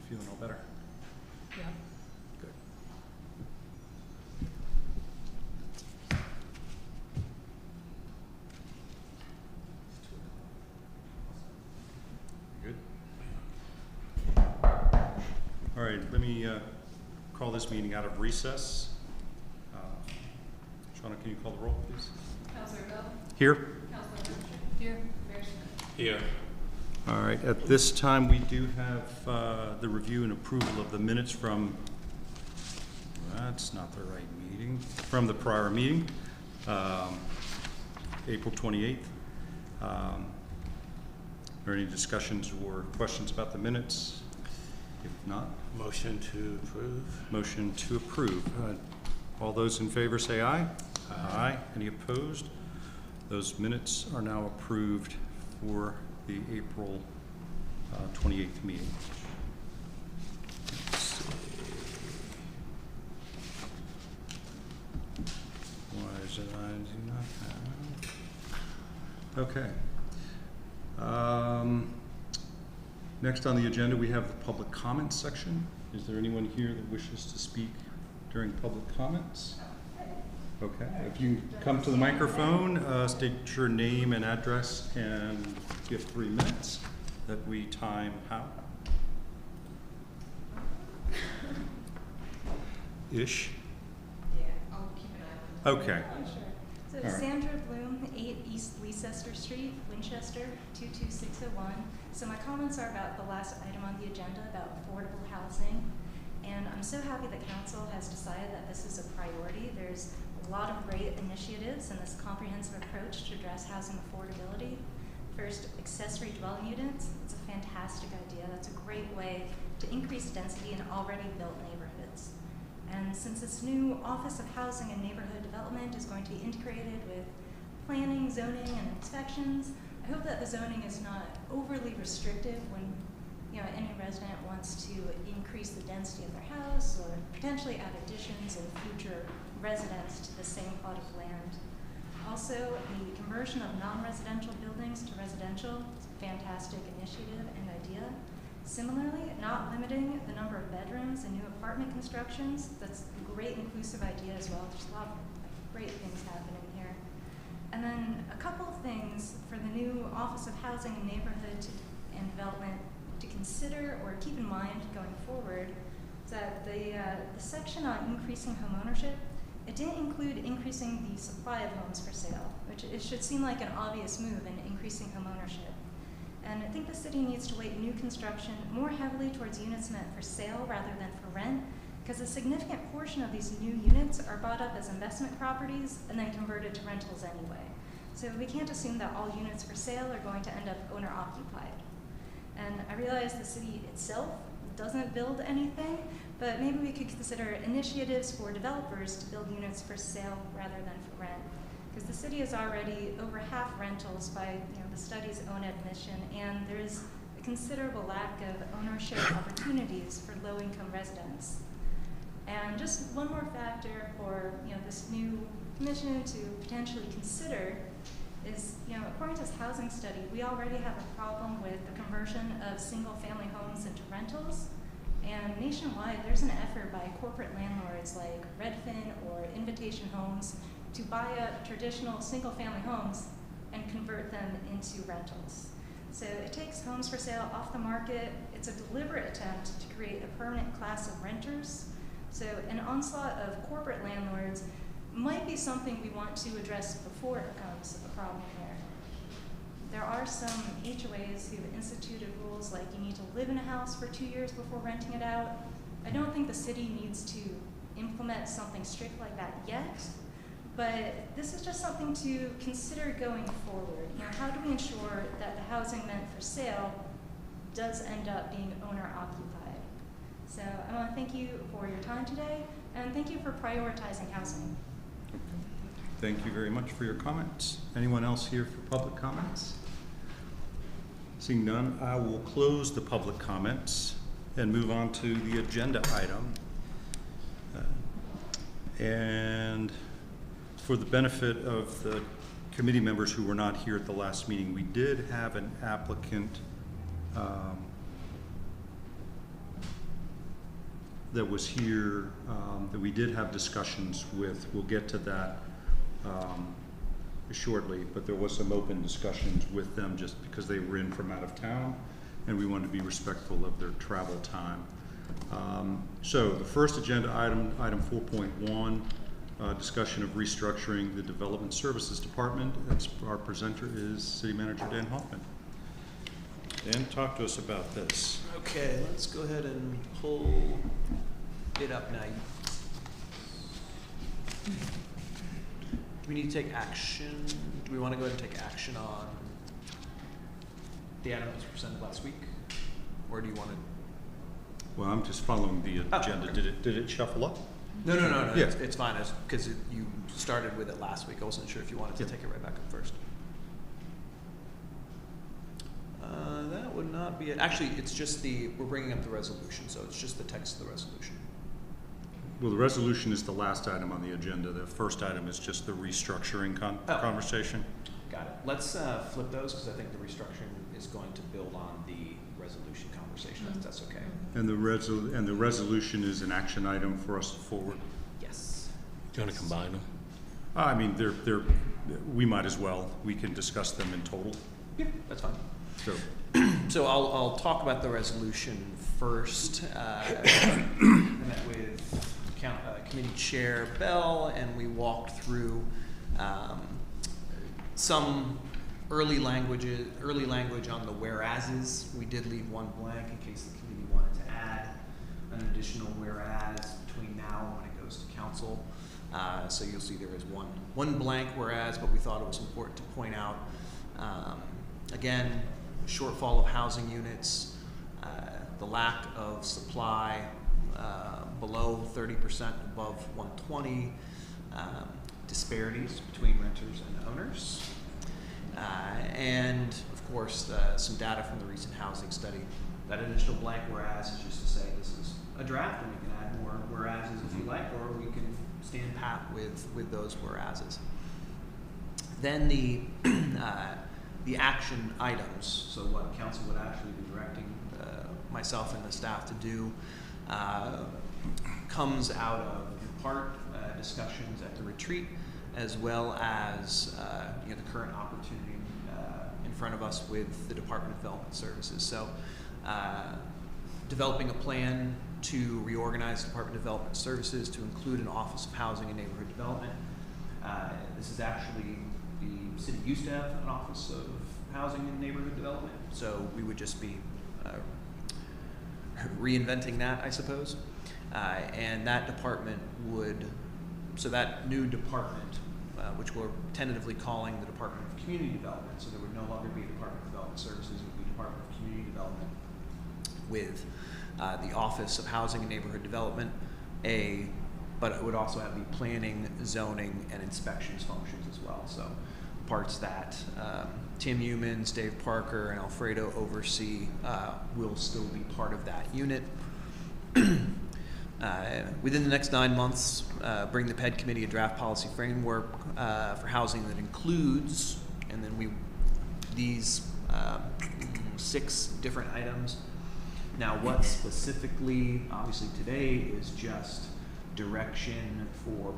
feeling all better? Yeah. Good. Good. All right, let me call this meeting out of recess. Shauna, can you call the roll, please? Councilor Bell? Here. Councilor Richard? Here. Mayor Smith? Here. All right, at this time, we do have the review and approval of the minutes from, that's not the right meeting, from the prior meeting, April 28th. Are there any discussions or questions about the minutes? If not, Motion to approve. motion to approve. All those in favor say aye. Aye. Any opposed? Those minutes are now approved for the April 28th meeting. Let's see. Why is it I do not have? Okay. Next on the agenda, we have the public comments section. Is there anyone here that wishes to speak during public comments? Okay, if you come to the microphone, state your name and address, and you have 3 minutes that we time how? Ish? Yeah, I'll keep an eye on it. Okay. Oh, sure. So All right. Sandra Bloom, 8 East Leicester Street, Winchester, 22601. So my comments are about the last item on the agenda about affordable housing. And I'm so happy that council has decided that this is a priority. There's a lot of great initiatives in this comprehensive approach to address housing affordability. First, accessory dwelling units. It's a fantastic idea. That's a great way to increase density in already built neighborhoods. And since this new Office of Housing and Neighborhood Development is going to be integrated with planning, zoning, and inspections, I hope that the zoning is not overly restrictive when any resident wants to increase the density of their house or potentially add additions and future residents to the same plot of land. Also, the conversion of non-residential buildings to residential is a fantastic initiative and idea. Similarly, not limiting the number of bedrooms in new apartment constructions, that's a great inclusive idea as well. There's a lot of great things happening here. And then a couple of things for the new Office of Housing and Neighborhood and Development to consider or keep in mind going forward is that the section on increasing homeownership, it didn't include increasing the supply of homes for sale, which it should seem like an obvious move in increasing homeownership. And I think the city needs to weight new construction more heavily towards units meant for sale rather than for rent, because a significant portion of these new units are bought up as investment properties and then converted to rentals anyway. So we can't assume that all units for sale are going to end up owner-occupied. And I realize the city itself doesn't build anything, but maybe we could consider initiatives for developers to build units for sale rather than for rent. Because the city is already over half rentals by the study's own admission, and there's a considerable lack of ownership opportunities for low-income residents. And just one more factor for this new commission to potentially consider is, according to this housing study, we already have a problem with the conversion of single-family homes into rentals. And nationwide, there's an effort by corporate landlords like Redfin or Invitation Homes to buy up traditional single-family homes and convert them into rentals. So it takes homes for sale off the market. It's a deliberate attempt to create a permanent class of renters. So an onslaught of corporate landlords might be something we want to address before it becomes a problem here. There are some HOAs who've instituted rules like you need to live in a house for 2 years before renting it out. I don't think the city needs to implement something strict like that yet, but this is just something to consider going forward. How do we ensure that the housing meant for sale does end up being owner-occupied? So I want to thank you for your time today, and thank you for prioritizing housing. Thank you very much for your comments. Anyone else here for public comments? Seeing none, I will close the public comments and move on to the agenda item. And for the benefit of the committee members who were not here at the last meeting, we did have an applicant that was here that we did have discussions with. We'll get to that shortly, but there was some open discussions with them just because they were in from out of town, and we wanted to be respectful of their travel time. So the first agenda item, item 4.1, discussion of restructuring the Development Services Department. That's our presenter is City Manager Dan Hoffman. Dan, talk to us about this. Okay, let's go ahead and pull it up now. Do we need to take action? Do we want to go ahead and take action on the item that was presented last week? Or do you want to? Well, I'm just following the agenda. Okay. Did it shuffle up? No. Yeah. It's fine, because you started with it last week. I wasn't sure if you wanted to take it right back up first. That would not be it. Actually, it's just we're bringing up the resolution, so it's just the text of the resolution. Well, the resolution is the last item on the agenda. The first item is just the restructuring conversation. Got it. Let's flip those, because I think the restructuring is going to build on the resolution conversation, if that's okay. And the resolution is an action item for us to forward. Yes. Do you want to combine them? I mean, we might as well. We can discuss them in total. Yeah, that's fine. So, So I'll talk about the resolution first. I met with Committee Chair Bell, and we walked through some early language on the whereases. We did leave one blank in case the committee wanted to add an additional whereas between now and when it goes to council. So you'll see there is one blank whereas, but we thought it was important to point out, again, shortfall of housing units, the lack of supply below 30%, above 120, disparities between renters and owners, and of course some data from the recent housing study. That initial blank whereas is just to say this is a draft, and we can add more whereases if you like, or we can stand pat with those whereases. Then the action items, so what council would actually be directing myself and the staff to do, comes out of, in part, discussions at the retreat, as well as the current opportunity in front of us with the Department of Development Services. So developing a plan to reorganize Department of Development Services to include an Office of Housing and Neighborhood Development. This is actually, the city used to have an Office of Housing and Neighborhood Development, so we would just be reinventing that, I suppose. And that department that new department, which we're tentatively calling the Department of Community Development, so there would no longer be a Department of Development Services, it would be Department of Community Development with the Office of Housing and Neighborhood Development, but it would also have the planning, zoning, and inspections functions as well. So parts that Tim Humans, Dave Parker, and Alfredo oversee will still be part of that unit. Within the next 9 months, bring the PED committee a draft policy framework for housing that includes, and then these 6 different items. Now, what specifically, obviously today, is just direction for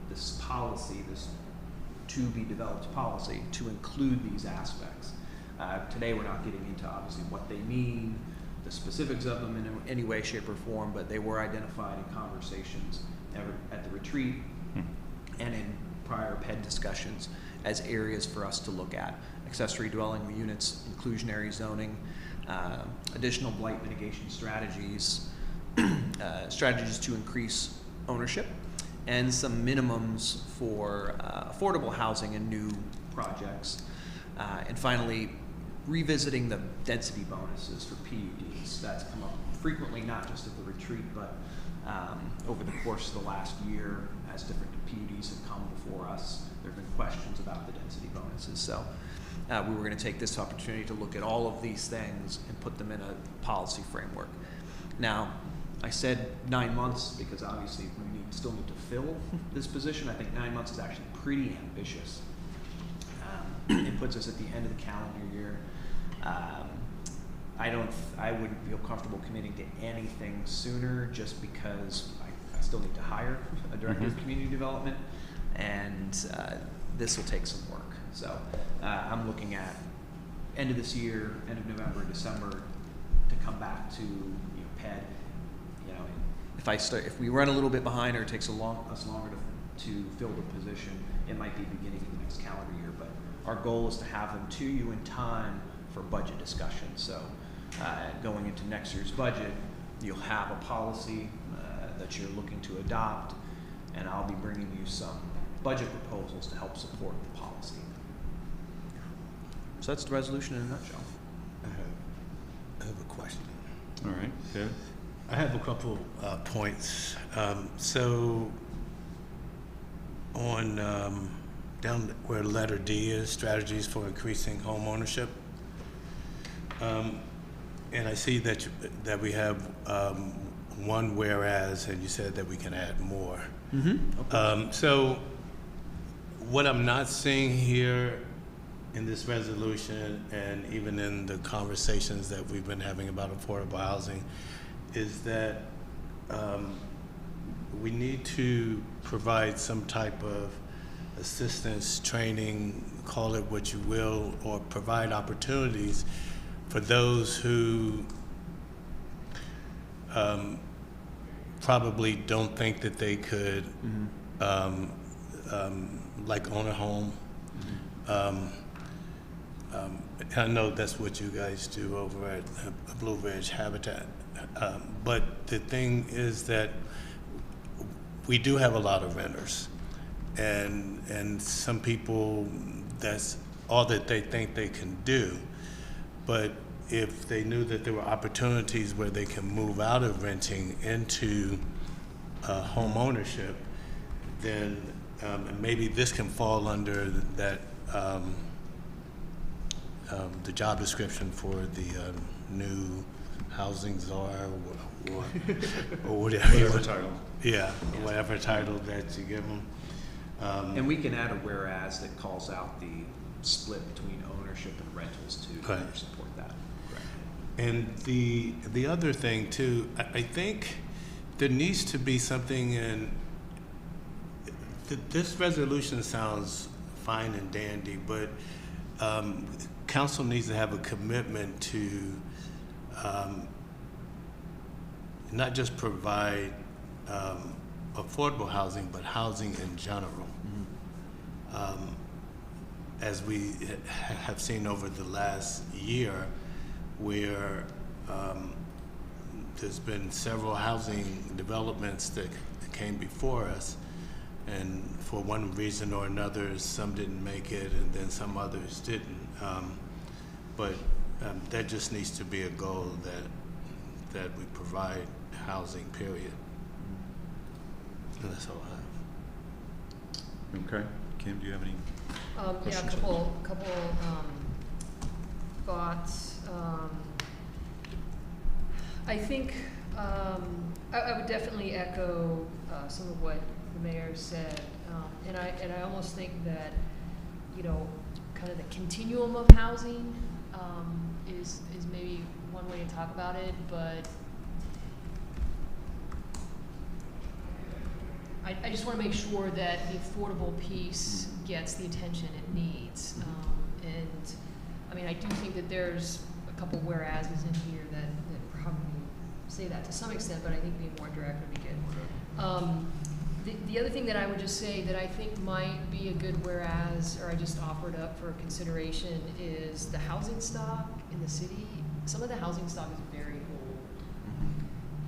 this policy, this to-be-developed policy, to include these aspects. Today, we're not getting into, obviously, what they mean, the specifics of them in any way, shape, or form, but they were identified in conversations at the retreat and in prior PED discussions as areas for us to look at. Accessory dwelling units, inclusionary zoning, additional blight mitigation strategies, strategies to increase ownership, and some minimums for affordable housing and new projects. And finally, revisiting the density bonuses for PUDs. That's come up frequently, not just at the retreat, but over the course of the last year, as different PUDs have come before us, there have been questions about the density bonuses. So we were going to take this opportunity to look at all of these things and put them in a policy framework. Now, I said 9 months because obviously we still need to fill this position. I think 9 months is actually pretty ambitious. It puts us at the end of the calendar year. I wouldn't feel comfortable committing to anything sooner, just because I still need to hire a director of community development, and this will take some work. So I'm looking at end of this year, end of November, December, to come back to PED. If we run a little bit behind, or it takes us longer to fill the position, it might be beginning of the next calendar year. But our goal is to have them to you in time for budget discussion. So going into next year's budget, you'll have a policy that you're looking to adopt, and I'll be bringing you some budget proposals to help support the policy. So that's the resolution in a nutshell. I have a question. All right, David? I have a couple points. So on down where letter D is, strategies for increasing home ownership, and I see that that we have one whereas, and you said that we can add more. Okay. So what I'm not seeing here in this resolution, and even in the conversations that we've been having about affordable housing, is that we need to provide some type of assistance, training, call it what you will, or provide opportunities for those who probably don't think that they could like own a home. I know that's what you guys do over at Blue Ridge Habitat. But the thing is that we do have a lot of renters, and some people, that's all that they think they can do. But if they knew that there were opportunities where they can move out of renting into home ownership, then maybe this can fall under that the job description for the new housing czar, or whatever title. Yeah, whatever title that you give them. And we can add a whereas that calls out the split between ownership and rentals to Right. better support that. Correct. And the other thing too, I think there needs to be something in this resolution. Sounds fine and dandy, but council needs to have a commitment to not just provide affordable housing, but housing in general. As we have seen over the last year, where there's been several housing developments that came before us, and for one reason or another, some didn't make it, and then some others didn't. But that just needs to be a goal that we provide housing, period. And that's all I have. Okay. Kim, do you have any? Yeah, a questions? couple thoughts. I think I would definitely echo some of what the mayor said, and I almost think that kind of the continuum of housing is maybe one way to talk about it, but I just want to make sure that the affordable piece gets the attention it needs. And I mean, I do think that there's a couple whereases in here that probably say that to some extent, but I think being more direct would be good. The other thing that I would just say that I think might be a good whereas, or I just offered up for consideration, is the housing stock in the city. Some of the housing stock is very old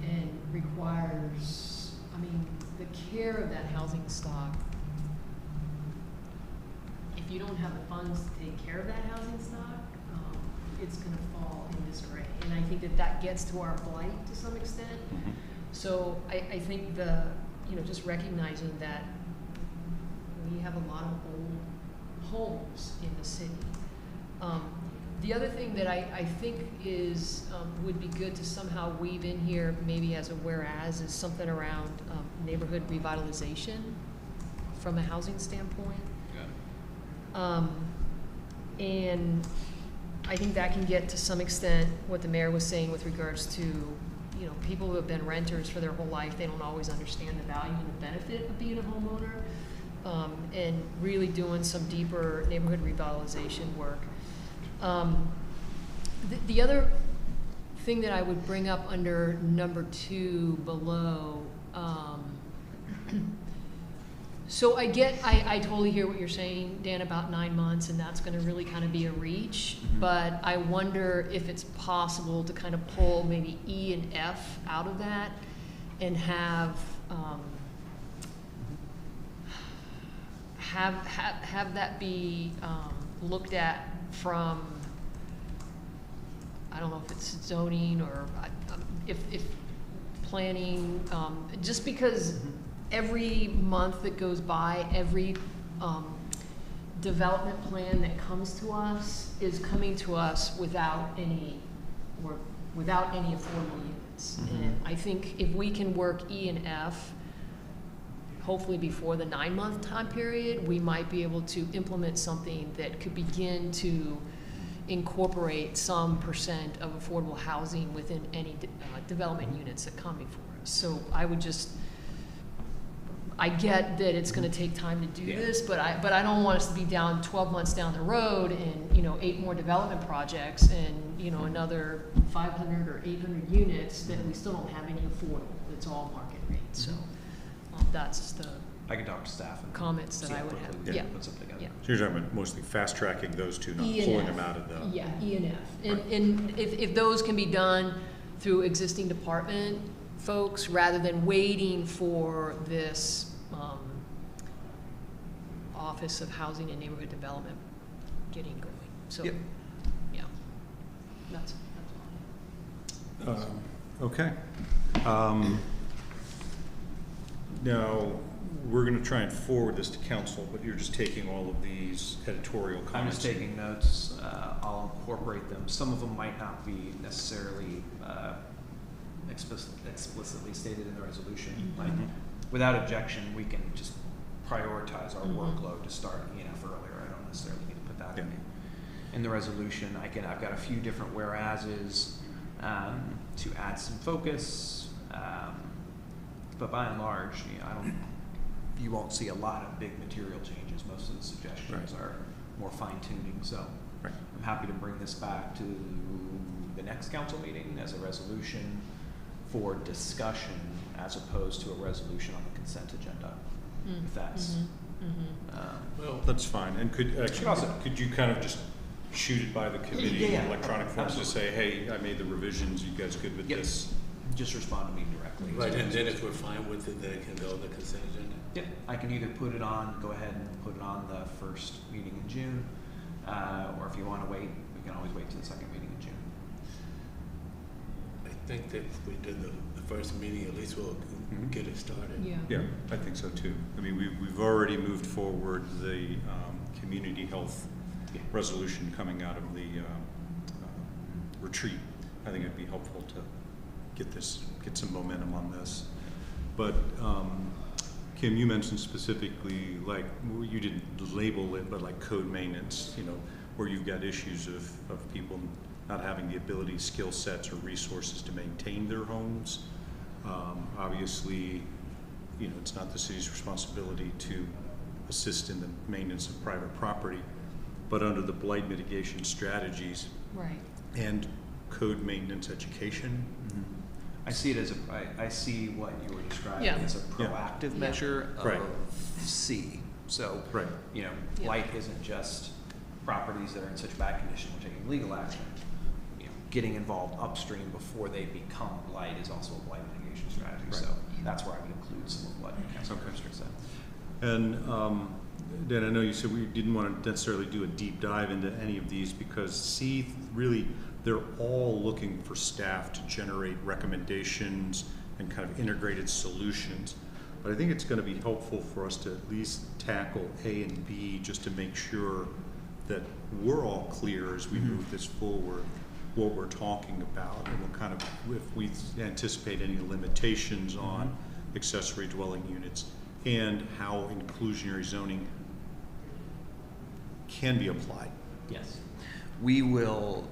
and requires, I mean, the care of that housing stock. If you don't have the funds to take care of that housing stock, it's going to fall in disarray. And I think that gets to our blight to some extent. So I think just recognizing that we have a lot of old homes in the city. The other thing that I think is would be good to somehow weave in here, maybe as a whereas, is something around neighborhood revitalization from a housing standpoint. And I think that can get to some extent what the mayor was saying with regards to, you know, people who have been renters for their whole life, they don't always understand the value and the benefit of being a homeowner, and really doing some deeper neighborhood revitalization work. The other thing that I would bring up under number 2 below, so I totally hear what you're saying, Dan, about 9 months, and that's gonna really kind of be a reach, but I wonder if it's possible to kind of pull maybe E and F out of that and have that be looked at from, I don't know if it's zoning or if planning, just because every month that goes by, every development plan that comes to us is coming to us without any affordable units. And I think if we can work E and F, hopefully before the 9-month time period, we might be able to implement something that could begin to incorporate some % of affordable housing within any development units that come before us. So I get that it's going to take time to do this, but I don't want us to be down 12 months down the road and, you know, 8 more development projects and, you know, another 500 or 800 units that we still don't have any affordable. It's all market rate. So that's the I can talk to staff and comments that see I how would quickly have. we Yeah. can put something together. Yeah. So you're talking about mostly fast tracking those two, not E and pulling F. them out of the. Yeah, E and F. And, Right. and if those can be done through existing department folks rather than waiting for this Office of Housing and Neighborhood Development getting going. So, Yep. yeah, that's all. Okay. Now, we're going to try and forward this to council, but you're just taking all of these editorial comments. I'm just taking notes. I'll incorporate them. Some of them might not be necessarily explicitly stated in the resolution. Like, without objection, we can just prioritize our workload to start E&F earlier. I don't necessarily need to put that in the resolution. I've got a few different whereases to add some focus, but by and large, you won't see a lot of big material changes. Most of the suggestions are more fine-tuning. So I'm happy to bring this back to the next council meeting as a resolution for discussion, as opposed to a resolution on the consent agenda. If that's Well, that's fine. And could you kind of just shoot it by the committee in electronic form to say, hey, I made the revisions, you guys good with this? Just respond to me directly. Right, and then if we're fine with it, then it can go on the consent agenda. Yep, I can either go ahead and put it on the first meeting in June, or if you want to wait, we can always wait till the second meeting in June. I think that if we did the first meeting, at least we'll get it started. Yeah, I think so too. I mean, we've already moved forward the community health resolution coming out of the retreat. I think it'd be helpful to get some momentum on this. But Kim, you mentioned specifically, like, you didn't label it, but like code maintenance, where you've got issues of people not having the ability, skill sets, or resources to maintain their homes. Obviously, it's not the city's responsibility to assist in the maintenance of private property, but under the blight mitigation strategies and code maintenance education. I see it as I see what you were describing as a proactive measure of C. So, blight isn't just properties that are in such bad condition we're taking legal action. Getting involved upstream before they become blight is also a blight mitigation strategy. So that's where I would include some of what Councilor Brewster said. And Dan, I know you said we didn't want to necessarily do a deep dive into any of these because C, really, they're all looking for staff to generate recommendations and kind of integrated solutions. But I think it's going to be helpful for us to at least tackle A and B just to make sure that we're all clear as we move this forward what we're talking about, and we'll kind of, if we anticipate any limitations on accessory dwelling units and how inclusionary zoning can be applied. Yes. we will,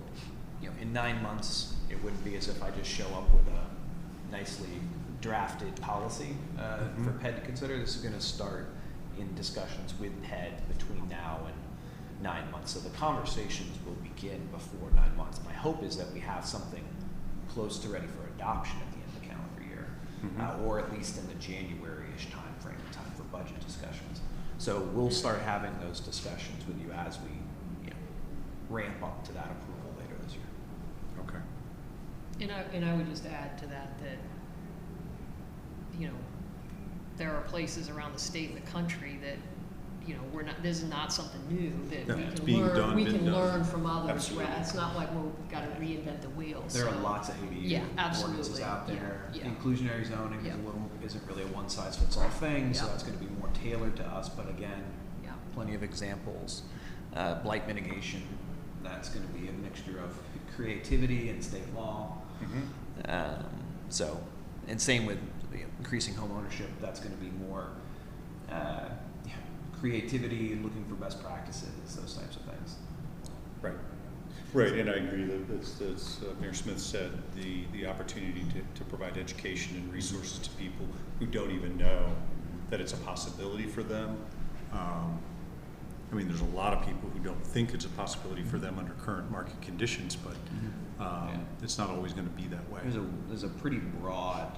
in 9 months, it wouldn't be as if I just show up with a nicely drafted policy for PED to consider. This is going to start in discussions with PED between now and 9 months. So the conversations will begin before 9 months. My hope is that we have something close to ready for adoption at the end of the calendar year, or at least in the January-ish time frame, time for budget discussions. So we'll start having those discussions with you as we ramp up to that approval later this year. Okay. And I would just add to that, there are places around the state and the country that, this is not something new that No, we it's can being learn. done, We been can done. learn from others. Absolutely. It's not like we've got to reinvent the wheel. There are so- lots of ADU Yeah, absolutely. ordinances out there. Yeah. Inclusionary zoning Yeah. isn't really a one-size-fits-all thing, so Yeah. that's going to be more tailored to us. But again, Yeah. plenty of examples. Blight mitigation, that's going to be a mixture of creativity and state law. And same with increasing home ownership, that's going to be more creativity, looking for best practices, those types of things. Right. Right, and I agree that as Mayor Smith said, the opportunity to provide education and resources to people who don't even know that it's a possibility for them. There's a lot of people who don't think it's a possibility for them under current market conditions, but it's not always going to be that way. There's a pretty broad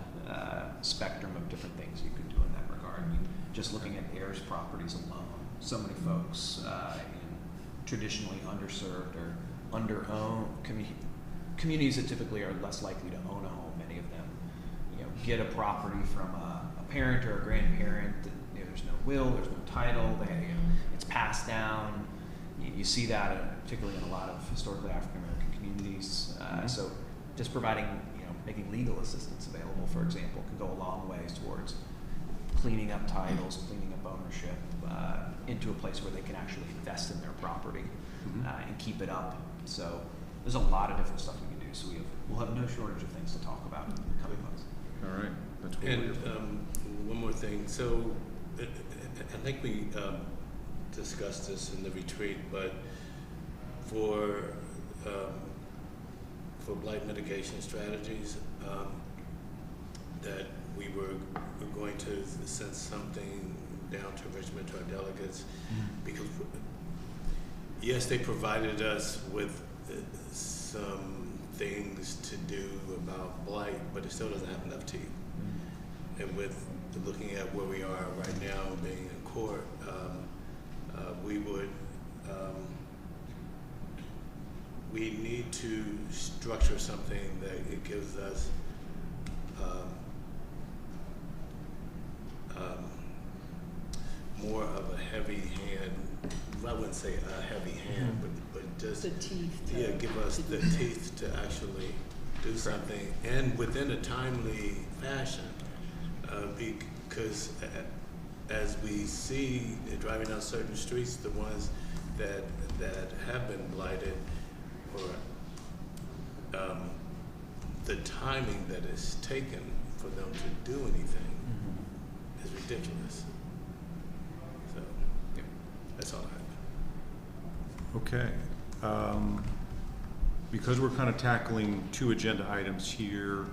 spectrum of different things you could do in that regard. Just looking at heirs properties alone, so many folks in traditionally underserved or under-owned communities that typically are less likely to own a home. Many of them, get a property from a parent or a grandparent. There's no will, there's no title. It's passed down. You see that particularly in a lot of historically African American communities. So just providing, making legal assistance available, for example, can go a long ways towards cleaning up titles, cleaning up ownership into a place where they can actually invest in their property and keep it up. So there's a lot of different stuff we can do. So we'll have no shortage of things to talk about in the coming months. All right, that's what And we're here for. one more thing. So I think we discussed this in the retreat, but for blight mitigation strategies, that we were going to send something down to Richmond to our delegates, because yes, they provided us with some things to do about blight, but it still doesn't have enough teeth. And with looking at where we are right now, being in court, we need to structure something that it gives us more of a heavy hand. I wouldn't say a heavy hand, but just The teeth. give us the teeth to actually do something, and within a timely fashion, because as we see driving down certain streets, the ones that have been blighted, or the timing that is taken for them to do anything is ridiculous. So that's all I have. Okay. Because we're kind of tackling two agenda items here,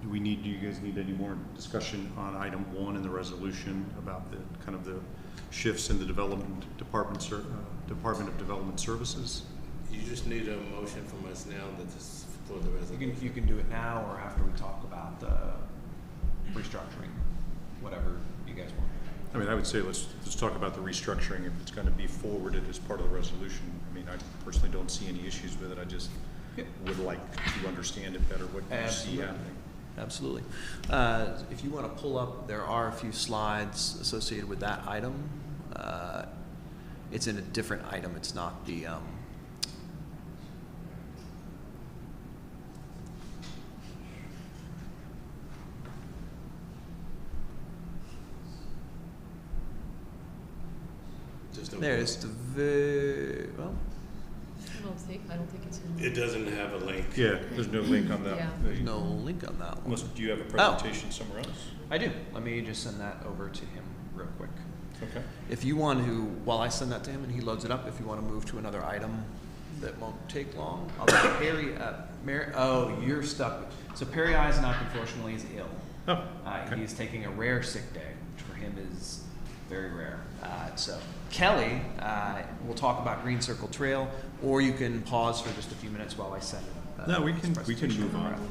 do you guys need any more discussion on item 1 in the resolution about the kind of the shifts in the Department of Development Services? You just need a motion from us now that this for the resolution. You can do it now or after we talk about the restructuring, whatever you guys want. I would say let's talk about the restructuring if it's going to be forwarded as part of the resolution. I personally don't see any issues with it. I just would like to understand it better, what you see happening. Absolutely. If you want to pull up, there are a few slides associated with that item. It's in a different item. It's not the there's the well. I don't think it's in. It doesn't have a link. Yeah, there's no link on that. Yeah. There's no link on that one. Unless, do you have a presentation somewhere else? I do. Let me just send that over to him real quick. Okay. If you want to, while I send that to him and he loads it up, if you want to move to another item that won't take long, I'll let Perry, you're stuck. So Perry Eisenach, unfortunately, is ill. Oh, okay. He's taking a rare sick day, which for him is very rare. So Kelly, we'll talk about Green Circle Trail, or you can pause for just a few minutes while I send it. No, we can move on.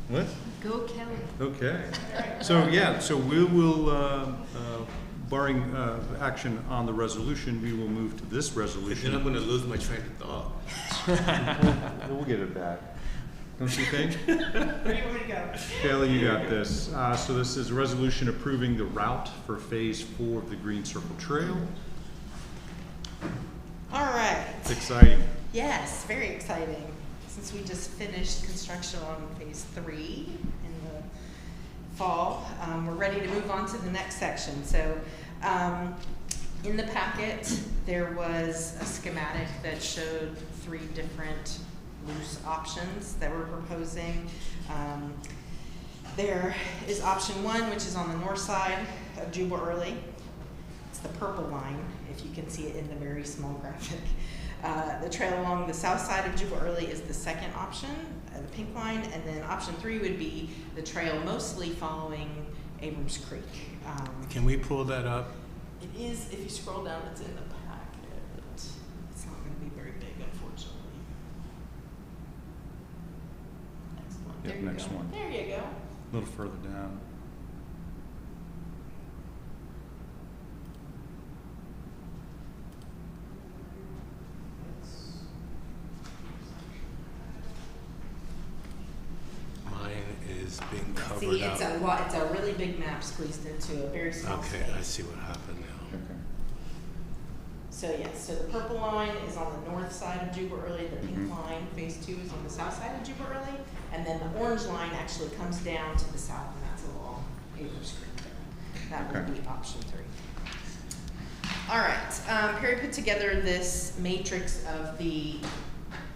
What? Go Kelly. Okay. So we will, barring action on the resolution, we will move to this Then I'm resolution. gonna lose my train of thought. We'll get it back. Don't you think? Where do you want to go? Kelly, you got this. So this is a resolution approving the route for Phase 4 of the Green Circle Trail. All right. It's exciting. Yes, very exciting. Since we just finished construction on phase 3 in the fall, we're ready to move on to the next section. So in the packet, there was a schematic that showed 3 different loose options that we're proposing. There is option 1, which is on the north side of Jubal Early. It's the purple line, if you can see it in the very small graphic. The trail along the south side of Jubal Early is the second option, the pink line, and then option 3 would be the trail mostly following Abrams Creek. Can we pull that up? It is, if you scroll down, it's in the packet. It's not going to be very big, unfortunately. Next one. Yep, There you next go. one. There you go. A little further down. Mine is being covered See, up. it's a really big map squeezed into a very small Okay, space. I see what happened now. Okay. So yes, so the purple line is on the north side of Jubal Early, the pink Mhm. line, phase 2 is on the south side of Jubal Early, and then the orange line actually comes down to the south, and that's along Abrams Creek there. That would Okay. be option 3. All right, Perry put together this matrix of the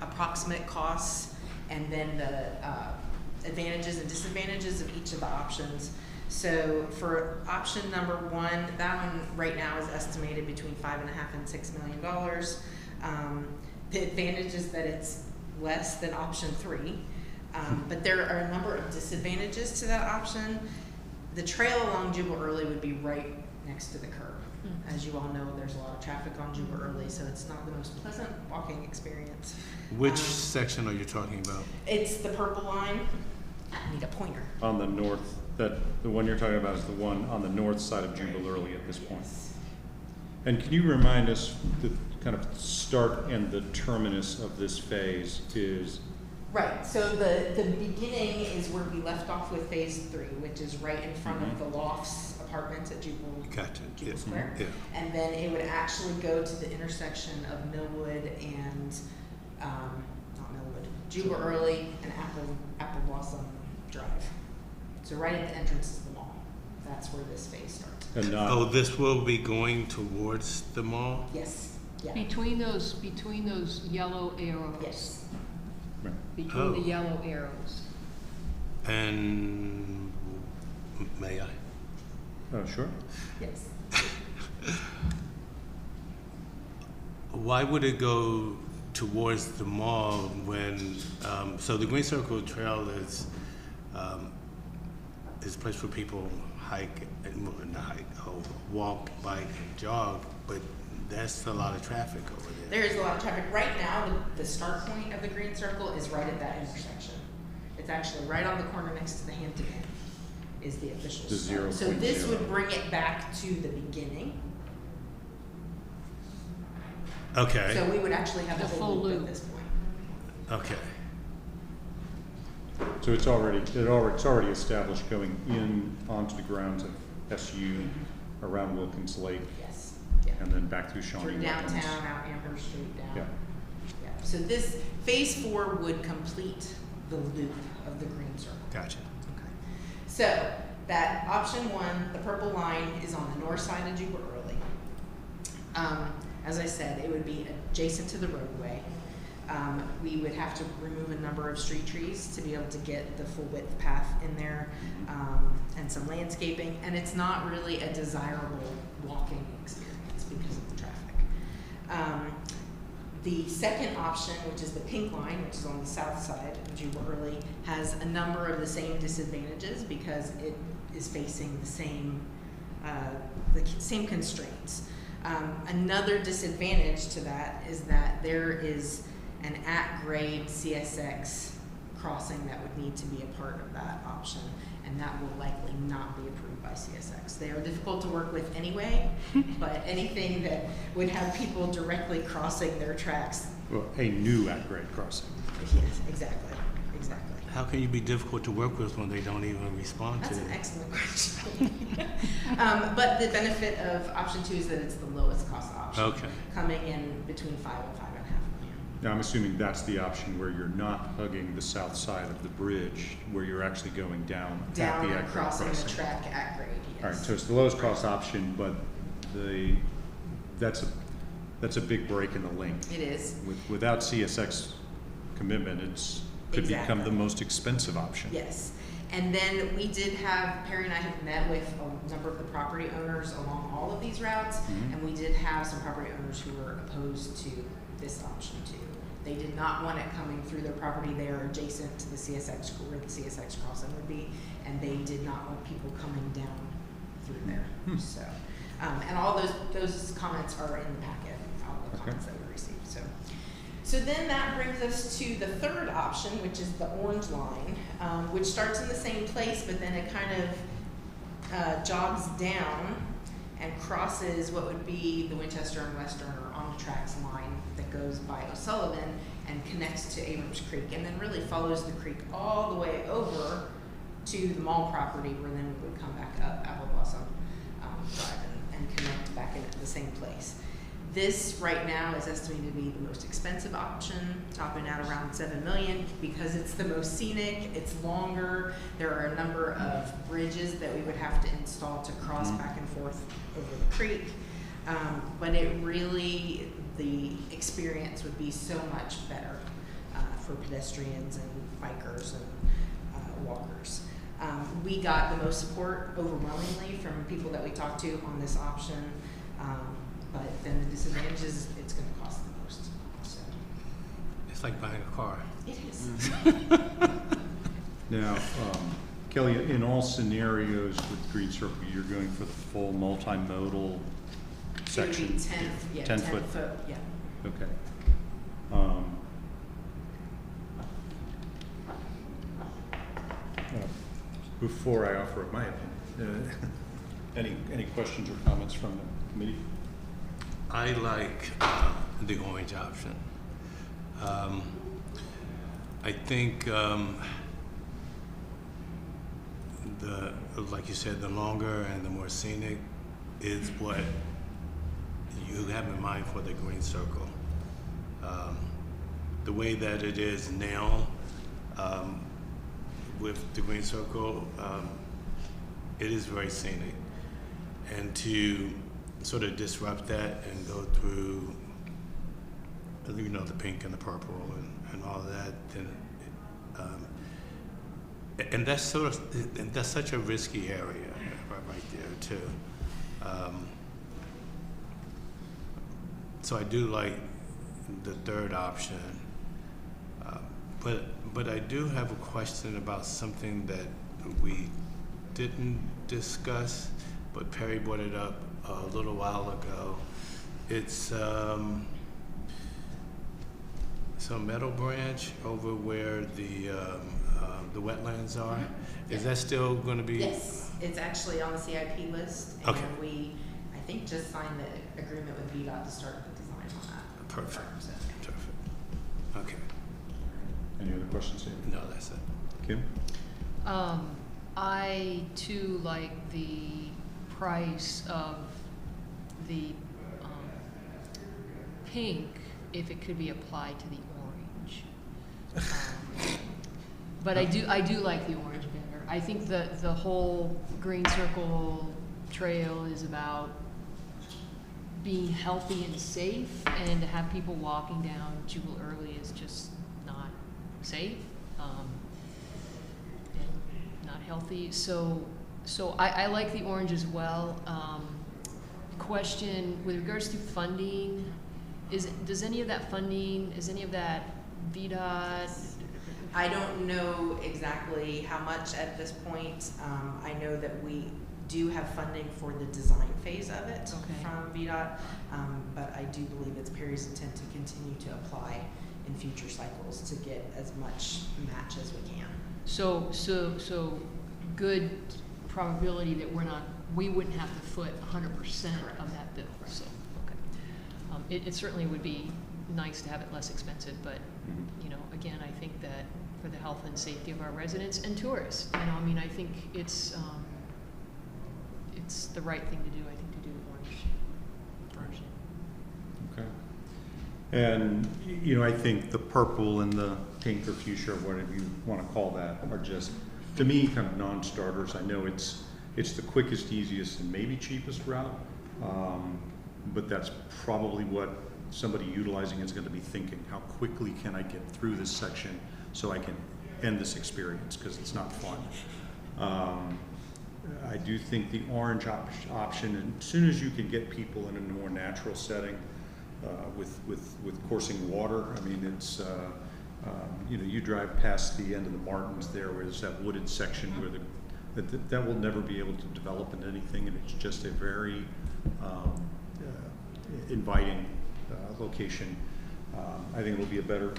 approximate costs and then the advantages and disadvantages of each of the options. So for option number 1, that one right now is estimated between $5.5 and $6 million. The advantage is that it's less than option 3, but there are a number of disadvantages to that option. The trail along Jubal Early would be right next to the curb. As you all know, there's a lot of traffic on Jubal Early, so it's not the most pleasant walking experience. Which section are you talking about? It's the purple line. I need a pointer. On the north, the one you're talking about is the one on the north side of Jubal Early at this point. Yes. And can you remind us the kind of start and the terminus of this phase is? Right, so the beginning is where we left off with phase 3, which is right in front of the Lofts Apartments at Jubal Gotcha. Jubal Yeah. Square. Yeah. And then it would actually go to the intersection of Millwood and, not Millwood, Jubal Early and Apple Blossom Drive. So right at the entrance to the mall. That's where this phase starts. And not, Oh, this will be going towards the mall? Yes, yeah, Between those yellow arrows. yes. right. Between the Oh. yellow arrows. And may I? Oh, sure. Yes. Why would it go towards the mall when, so the Green Circle Trail is a place for people hike, and well, not hike, walk, bike, and jog, but that's a lot of traffic over there. There is a lot of traffic. Right now, the start point of the Green Circle is right at that intersection. It's actually right on the corner next to the Hampton Inn is the official The start. So 0.0. this would bring it back to the beginning. Okay, So we would actually have The the full whole loop loop. at this point. okay. So it's already established going in onto the grounds of SU, around Wilkins Lake, Yes, yeah. and then back through Shawnee Through Wetlands. downtown, out Amherst Street, down. Yeah. Yeah. So this, phase 4 would complete the loop of the Green Circle. Gotcha. Okay. So that option 1, the purple line, is on the north side of Jubal Early. As I said, it would be adjacent to the roadway. We would have to remove a number of street trees to be able to get the full width path in there, and some landscaping, and it's not really a desirable walking experience because of the traffic. The second option, which is the pink line, which is on the south side of Juba Early, has a number of the same disadvantages because it is facing the same constraints. Another disadvantage to that is that there is an at-grade CSX crossing that would need to be a part of that option, and that will likely not be approved by CSX. They are difficult to work with anyway, but anything that would have people directly crossing their tracks. Well, a new at-grade crossing. Yes, exactly. How can you be difficult to work with when they don't even respond That's to an it? excellent question. But the benefit of option 2 is that it's the lowest cost option. Okay. Coming in between 5 and 5.5 million. Now, I'm assuming that's the option where you're not hugging the south side of the bridge, where you're actually going down at the Down at-grade and crossing crossing. the track at grade, yes. All right, so it's the lowest cost option, but that's a big break in the link. It is. Without CSX commitment, could become Exactly. the most expensive option. Yes. And then we did have, Perry and I have met with a number of the property owners along all of these routes, and we did have some property owners who were opposed to this option too. They did not want it coming through their property. They are adjacent to the CSX, where the CSX crossing would be, and they did not want people coming down through there. So, and all those comments are in the packet, all the comments that we received. So then that brings us to the third option, which is the orange line, which starts in the same place, but then it kind of jogs down and crosses what would be the Winchester and Western or on the tracks line that goes by O'Sullivan and connects to Abrams Creek, and then really follows the creek all the way over to the mall property, where then we would come back up Apple Blossom Drive and connect back in at the same place. This right now is estimated to be the most expensive option, topping out around $7 million because it's the most scenic, it's longer. There are a number of bridges that we would have to install to cross back and forth over the creek. But it really, the experience would be so much better for pedestrians and bikers and walkers. We got the most support overwhelmingly from people that we talked to on this option. But then the disadvantage is it's going to cost the most. So. It's like buying a car. It is. Now, Kelly, in all scenarios with Green Circle, you're going for the full multimodal section? It would be 10 foot, yeah. Okay. Before I offer up my opinion, any questions or comments from the committee? I like the orange option. I think like you said, the longer and the more scenic is what you have in mind for the Green Circle. The way that it is now with the Green Circle, it is very scenic, and to sort of disrupt that and go through, you know, the pink and the purple and all of that, then and that's such a risky area right there too. So I do like the third option, but I do have a question about something that we didn't discuss, but Perry brought it up a little while ago. It's some Meadow Branch over where the wetlands are. Is that still going to be? Yes, it's actually on the CIP list, and Okay. we, I think, just signed the agreement with VDOT to start the design on that. Perfect. So. Perfect. Okay. Any other questions, David? No, that's it. Kim? I too like the price of the pink if it could be applied to the orange. But I do like the orange better. I think the whole Green Circle trail is about being healthy and safe, and to have people walking down Jewel early is just not safe, and not healthy. So I like the orange as well. Question with regards to funding, does any of that funding, is any of that VDOT? I don't know exactly how much at this point. I know that we do have funding for the design phase of it from VDOT, but I do believe it's Perry's intent to continue to apply in future cycles to get as much match as we can. So good probability that we wouldn't have to foot 100% of that bill. Right. So, okay. It certainly would be nice to have it less expensive, but you know, again, I think that for the health and safety of our residents and tourists, you know, I mean, I think it's the right thing to do. I think to do orange. Okay. And, you know, I think the purple and the pink or fuchsia, whatever you want to call that, are just, to me, kind of non-starters. I know it's the quickest, easiest, and maybe cheapest route, but that's probably what somebody utilizing is going to be thinking. How quickly can I get through this section so I can end this experience, because it's not fun. I do think the orange option, and as soon as you can get people in a more natural setting with coursing water, I mean, it's, you know, you drive past the end of the Martins there, where there's that wooded section where that will never be able to develop into anything, and it's just a very inviting location. I think it'll be a better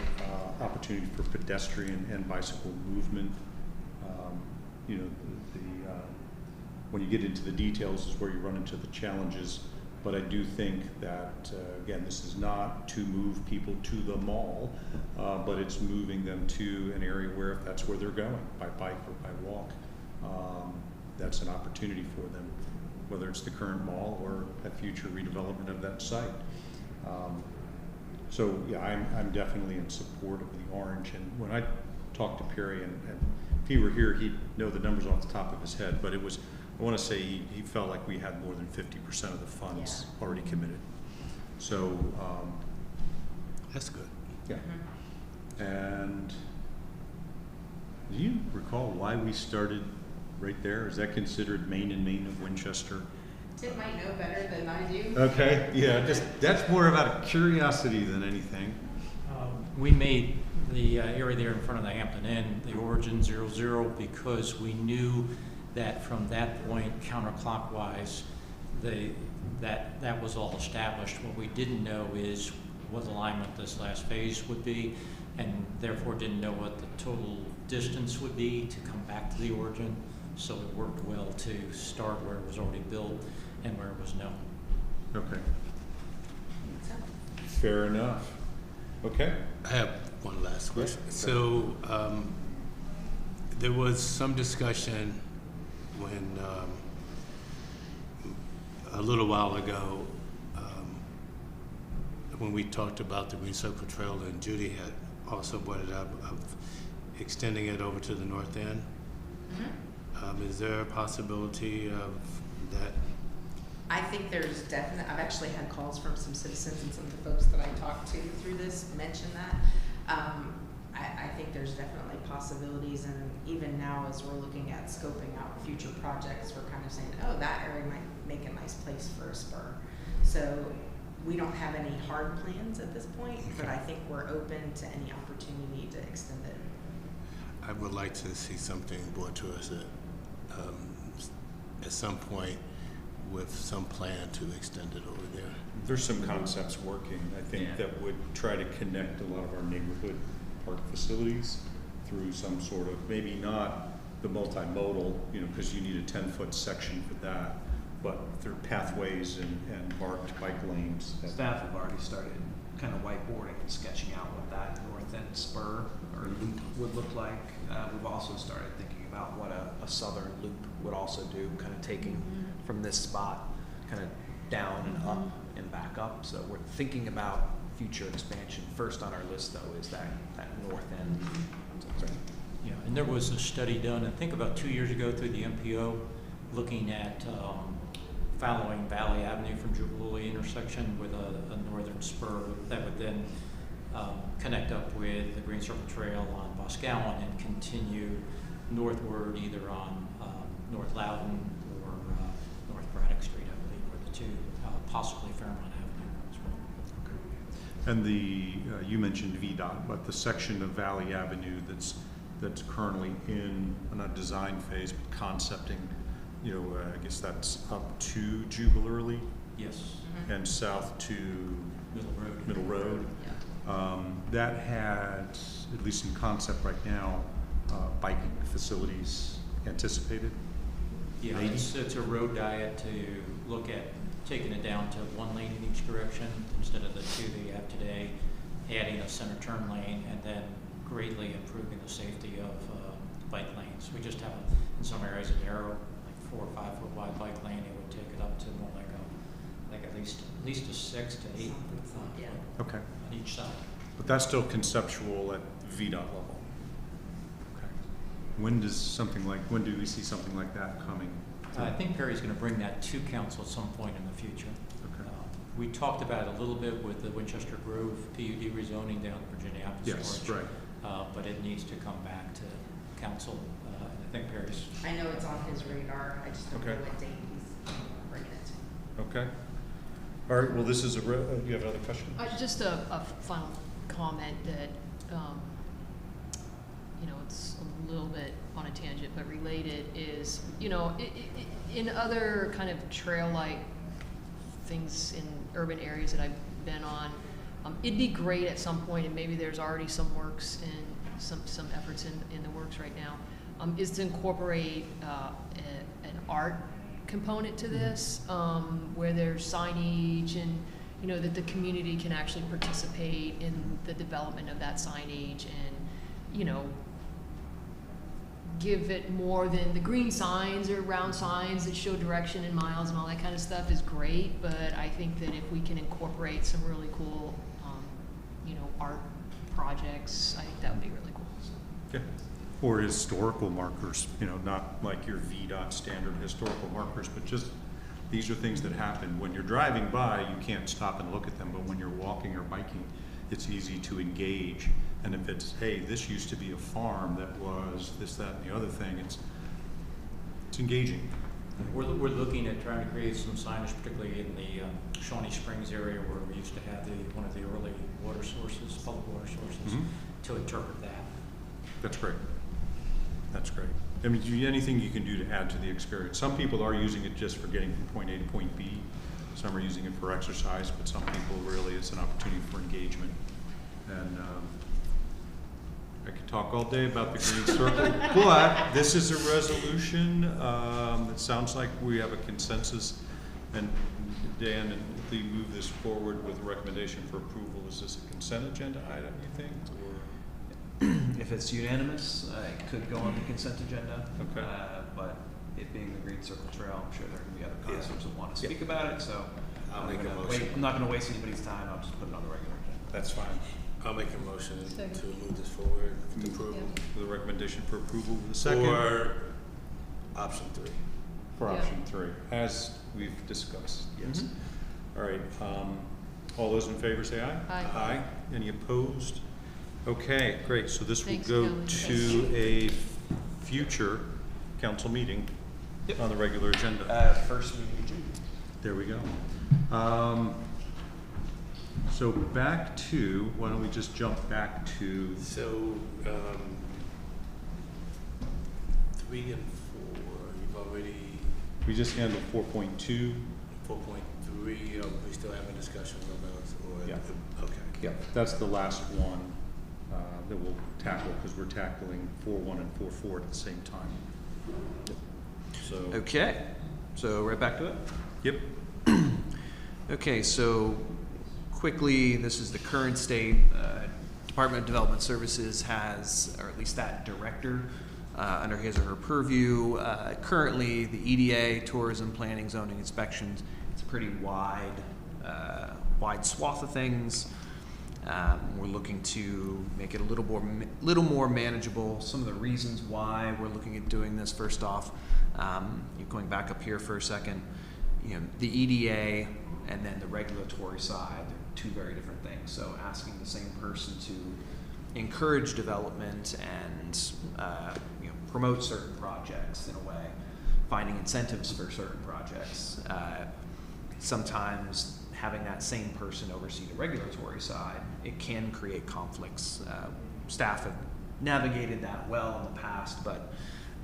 opportunity for pedestrian and bicycle movement. You know, when you get into the details is where you run into the challenges, but I do think that, again, this is not to move people to the mall, but it's moving them to an area where, if that's where they're going, by bike or by walk, that's an opportunity for them, whether it's the current mall or a future redevelopment of that site. So yeah, I'm definitely in support of the orange. And when I talked to Perry, and if he were here, he'd know the numbers off the top of his head, but it was, I want to say he felt like we had more than 50% of the funds already committed. So That's good. yeah. And do you recall why we started right there? Is that considered main and main of Winchester? Tim might know better than I do. Okay, yeah, just that's more about a curiosity than anything. We made the area there in front of the Hampton Inn the origin 00 because we knew that from that point counterclockwise that was all established. What we didn't know is what alignment this last phase would be, and therefore didn't know what the total distance would be to come back to the origin. So it worked well to start where it was already built and where it was known. Okay. Fair enough. Okay. I have one last question. So there was some discussion when a little while ago when we talked about the Green Circle Trail, and Judy had also brought it up, of extending it over to the north end. Mm-hmm. Is there a possibility of that? I think there's definite, I've actually had calls from some citizens and some of the folks that I talked to through this mention that. I think there's definitely possibilities, and even now as we're looking at scoping out future projects, we're kind of saying, oh, that area might make a nice place for a spur. So we don't have any hard plans at this point, but I think we're open to any opportunity to extend it. I would like to see something brought to us at some point with some plan to extend it over there. There's some concepts working, I think, that would try to connect a lot of our neighborhood park facilities through some sort of, maybe not the multimodal, you know, because you need a 10-foot section for that, but through pathways and marked bike lanes. Staff have already started kind of whiteboarding and sketching out what that north end spur or loop would look like. We've also started thinking about what a southern loop would also do, kind of taking from this spot kind of down and up and back up. So we're thinking about future expansion. First on our list, though, is that north end. Yeah, and there was a study done, I think about 2 years ago, through the MPO, looking at following Valley Avenue from Jubilee intersection with a northern spur that would then connect up with the Green Circle Trail on Boscawen and continue northward either on North Loudoun or North Braddock Street, I believe, were the two, possibly Fairmont Avenue as well. And the, you mentioned VDOT, but the section of Valley Avenue that's currently in, not design phase, but concepting, you know, I guess that's up to Jubilee Yes, and south to Middle Road. that had, at least in concept right now, biking facilities anticipated. Yeah, Maybe. it's a road diet to look at taking it down to one lane in each direction instead of the two that you have today, adding a center turn lane, and then greatly improving the safety of bike lanes. We just have, in some areas, a narrow, like 4 or 5 foot wide bike lane. It would take it up to more like at least a 6 to 8 foot Yeah. Okay, on each side. but that's still conceptual at VDOT level. Okay. When do we see something like that coming? I think Perry's going to bring that to council at some point in the future. Okay. We talked about it a little bit with the Winchester Grove PUD rezoning down in Virginia Apple Yes, Storage. right. But it needs to come back to council. And I think Perry's. I know it's on his radar, I just don't know Okay. what date he's bringing it to. Okay. All right, well, this is you have another question? Just a final comment that, you know, it's a little bit on a tangent, but related is, you know, in other kind of trail-like things in urban areas that I've been on, it'd be great at some point, and maybe there's already some works and some efforts in the works right now, is to incorporate an art component to this, where there's signage and, you know, that the community can actually participate in the development of that signage and, you know, give it more than the green signs or round signs that show direction and miles and all that kind of stuff is great, but I think that if we can incorporate some really cool, you know, art projects, I think that would be really cool. So. Okay. Or historical markers, you know, not like your VDOT standard historical markers, but just these are things that happen. When you're driving by, you can't stop and look at them, but when you're walking or biking, it's easy to engage. And if it's, hey, this used to be a farm that was this, that, and the other thing, it's engaging. We're looking at trying to create some signage, particularly in the Shawnee Springs area where we used to have one of the early water sources, public water sources, to interpret that. That's great. That's great. I mean, anything you can do to add to the experience. Some people are using it just for getting from point A to point B. Some are using it for exercise, but some people really, it's an opportunity for engagement. And I could talk all day about the Green Circle, but this is a resolution. It sounds like we have a consensus. And Dan, if we move this forward with a recommendation for approval, is this a consent agenda item, you think? Or? If it's unanimous, it could go on the consent agenda. Okay. But it being the Green Circle Trail, I'm sure there can be other councilors that want to speak about it, so I'll I'm make a gonna motion. I'm not going to waste anybody's time. I'll just put it on the regular agenda. That's fine. I'll make a motion Second. to move this forward with approval. With a recommendation for approval with a second. For option 3. For Yeah. option 3, as we've discussed, yes. All right, all those in favor say aye. Aye. Aye. Any opposed? Okay, great, so this will Thanks, go Kelly. to a future council meeting on the regular agenda. First meeting in June. There we go. So back to, why don't we just jump back to, So 3 and 4, you've already we just handled 4.2. 4.3. Are we still having discussions on those? Or Yeah. Okay. Yeah, that's the last one that we'll tackle, because we're tackling 4.1 and 4.4 at the same time. So, Okay, so right back to it. yep, Okay, so quickly, this is the current state. Department of Development Services has, or at least that director, under his or her purview. Currently, the EDA, tourism, planning, zoning, inspections, it's a pretty wide swath of things. We're looking to make it a little more manageable. Some of the reasons why we're looking at doing this, first off, going back up here for a second, the EDA and then the regulatory side, they're two very different things. So asking the same person to encourage development and promote certain projects in a way, finding incentives for certain projects. Sometimes having that same person oversee the regulatory side, it can create conflicts. Staff have navigated that well in the past, but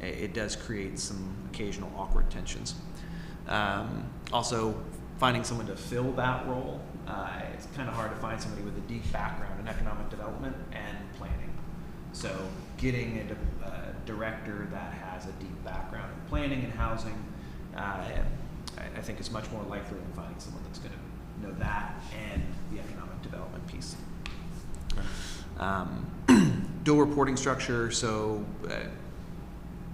it does create some occasional awkward tensions. Also, finding someone to fill that role, it's kind of hard to find somebody with a deep background in economic development and planning. So getting a director that has a deep background in planning and housing, I think is much more likely than finding someone that's going to know that and the economic development piece. Dual reporting structure, so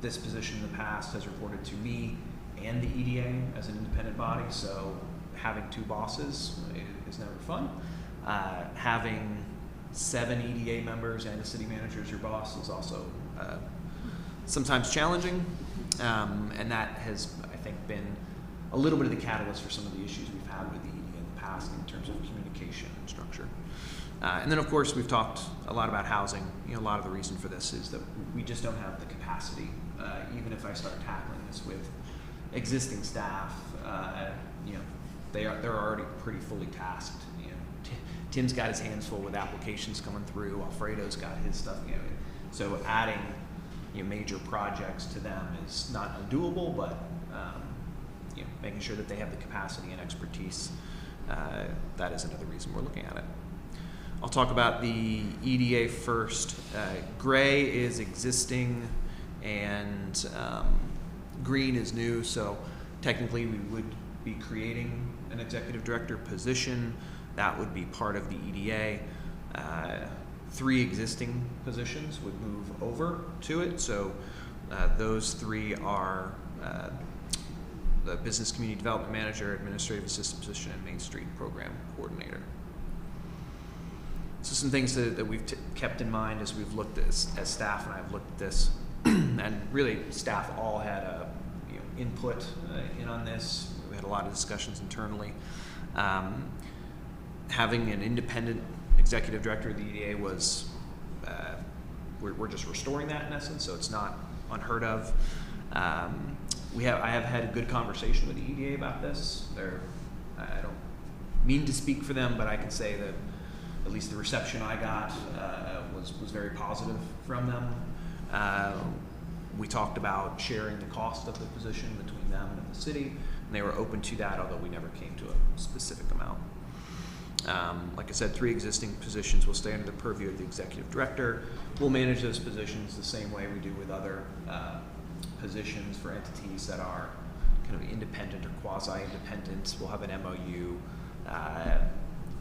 this position in the past has reported to me and the EDA as an independent body, so having two bosses is never fun. Having 7 EDA members and a city manager as your boss is also sometimes challenging, and that has, I think, been a little bit of the catalyst for some of the issues we've had with the EDA in the past in terms of communication and structure. And then, of course, we've talked a lot about housing. A lot of the reason for this is that we just don't have the capacity. Even if I start tackling this with existing staff, they're already pretty fully tasked. Tim's got his hands full with applications coming through. Alfredo's got his stuff. So adding major projects to them is not undoable, but making sure that they have the capacity and expertise. That is another reason we're looking at it. I'll talk about the EDA first. Gray is existing and green is new, so technically we would be creating an executive director position. That would be part of the EDA. 3 existing positions would move over to it, so those 3 are the Business Community Development Manager, Administrative Assistant position, and Main Street Program Coordinator. So some things that we've kept in mind as we've looked at this, as staff and I've looked at this, and really staff all had input in on this. We had a lot of discussions internally. Having an independent executive director of the EDA was, we're just restoring that in essence, so it's not unheard of. I have had a good conversation with the EDA about this. I don't mean to speak for them, but I can say that at least the reception I got was very positive from them. We talked about sharing the cost of the position between them and the city, and they were open to that, although we never came to a specific amount. Like I said, 3 existing positions will stay under the purview of the executive director. We'll manage those positions the same way we do with other positions for entities that are kind of independent or quasi-independent. We'll have an MOU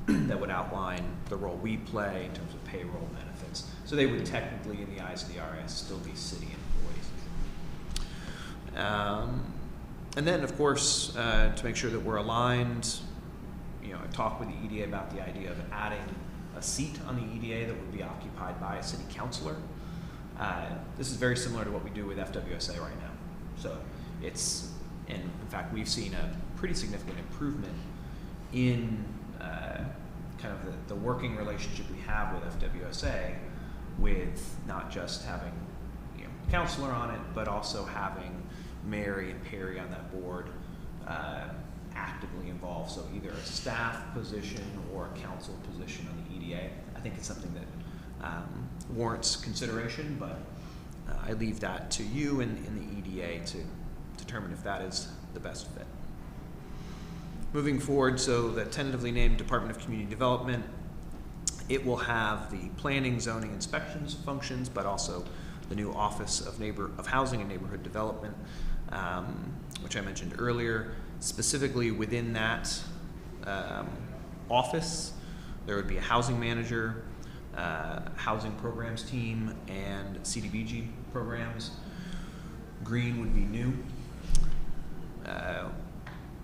that would outline the role we play in terms of payroll benefits. So they would technically, in the eyes of the RS, still be city employees. And then, of course, to make sure that we're aligned, I talked with the EDA about the idea of adding a seat on the EDA that would be occupied by a city councilor. This is very similar to what we do with FWSA right now. So and in fact, we've seen a pretty significant improvement in kind of the working relationship we have with FWSA, with not just having counselor on it, but also having Mary and Perry on that board actively involved. So either a staff position or a council position on the EDA. I think it's something that warrants consideration, but I leave that to you and the EDA to determine if that is the best fit. Moving forward, so the tentatively named Department of Community Development, it will have the planning, zoning, inspections functions, but also the new Office of Housing and Neighborhood Development, which I mentioned earlier. Specifically within that office, there would be a housing manager, housing programs team, and CDBG programs. Green would be new.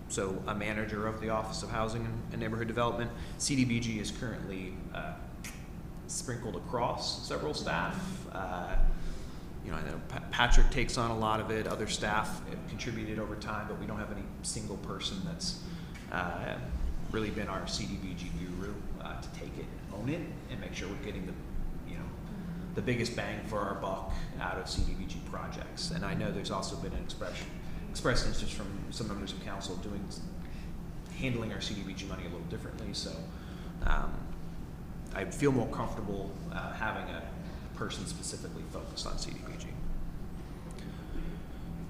So a manager of the Office of Housing and Neighborhood Development. CDBG is currently sprinkled across several staff. you know, I know Patrick takes on a lot of it. Other staff have contributed over time, but we don't have any single person that's really been our CDBG guru to take it and own it and make sure we're getting the biggest bang for our buck out of CDBG projects. And I know there's also been an expressed interest from some members of council handling our CDBG money a little differently. So I feel more comfortable having a person specifically focused on CDBG.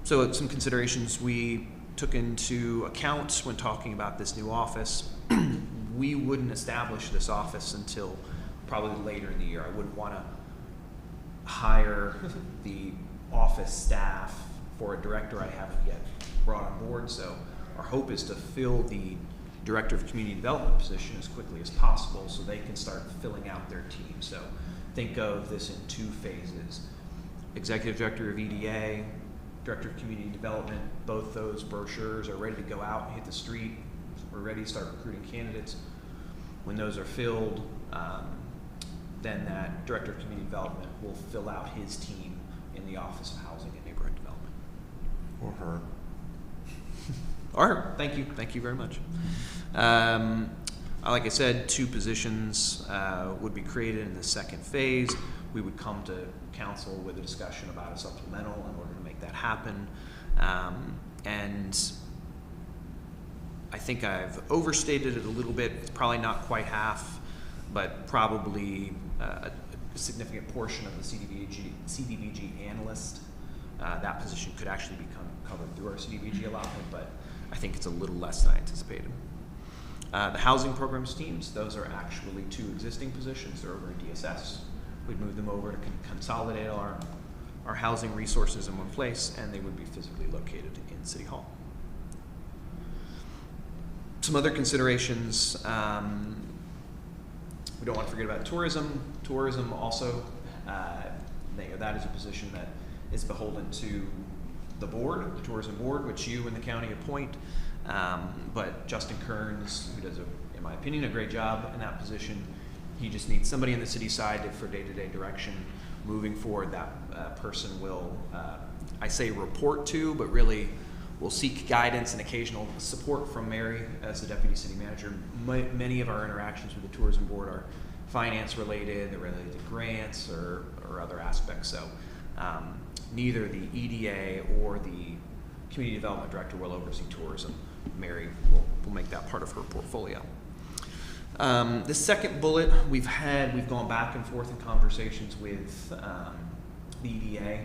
So some considerations we took into account when talking about this new office. We wouldn't establish this office until probably later in the year. I wouldn't want to hire the office staff for a director I haven't yet brought on board. So our hope is to fill the Director of Community Development position as quickly as possible so they can start filling out their team. So think of this in 2 phases. Executive Director of EDA, Director of Community Development, both those brochures are ready to go out and hit the street. We're ready to start recruiting candidates. When those are filled, then that Director of Community Development will fill out his team in the Office of Housing and Neighborhood Development. Or her. Or her. Thank you very much. Like I said, 2 positions would be created in the second phase. We would come to council with a discussion about a supplemental in order to make that happen. And I think I've overstated it a little bit. It's probably not quite half, but probably a significant portion of the CDBG analyst. That position could actually become covered through our CDBG allotment, but I think it's a little less than I anticipated. The housing programs teams, those are actually 2 existing positions. They're over in DSS. We'd move them over to consolidate our housing resources in one place, and they would be physically located in City Hall. Some other considerations, we don't want to forget about tourism. Tourism also, that is a position that is beholden to the board, the tourism board, which you and the county appoint. But Justin Kearns, who does, in my opinion, a great job in that position, he just needs somebody on the city side for day-to-day direction. Moving forward, that person will, I say report to, but really will seek guidance and occasional support from Mary as the deputy city manager. Many of our interactions with the tourism board are finance related, they're related to grants or other aspects. So neither the EDA or the community development director will oversee tourism. Mary will make that part of her portfolio. The second bullet, we've gone back and forth in conversations with the EDA,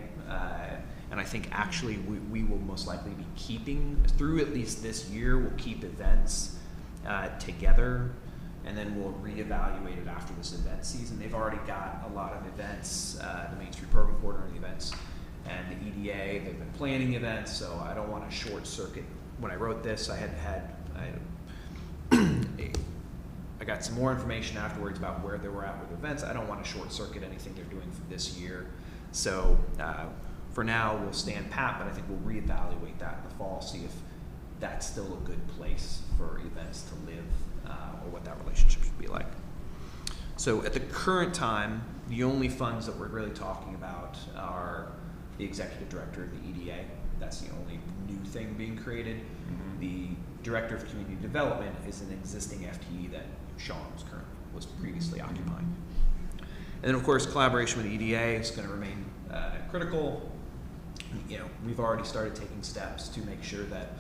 and I think actually we will most likely be keeping, through at least this year, we'll keep events together, and then we'll reevaluate it after this event season. They've already got a lot of events, the Main Street Program Coordinator events, and the EDA, they've been planning events, so I don't want to short circuit. When I wrote this, I got some more information afterwards about where they were at with events. I don't want to short circuit anything they're doing for this year. So for now, we'll stand pat, but I think we'll reevaluate that in the fall, see if that's still a good place for events to live or what that relationship should be like. So at the current time, the only funds that we're really talking about are the executive director of the EDA. That's the only new thing being created. Mm-hmm. The director of community development is an existing FTE that Sean was previously occupying. And then of course, collaboration with the EDA is going to remain critical. We've already started taking steps to make sure that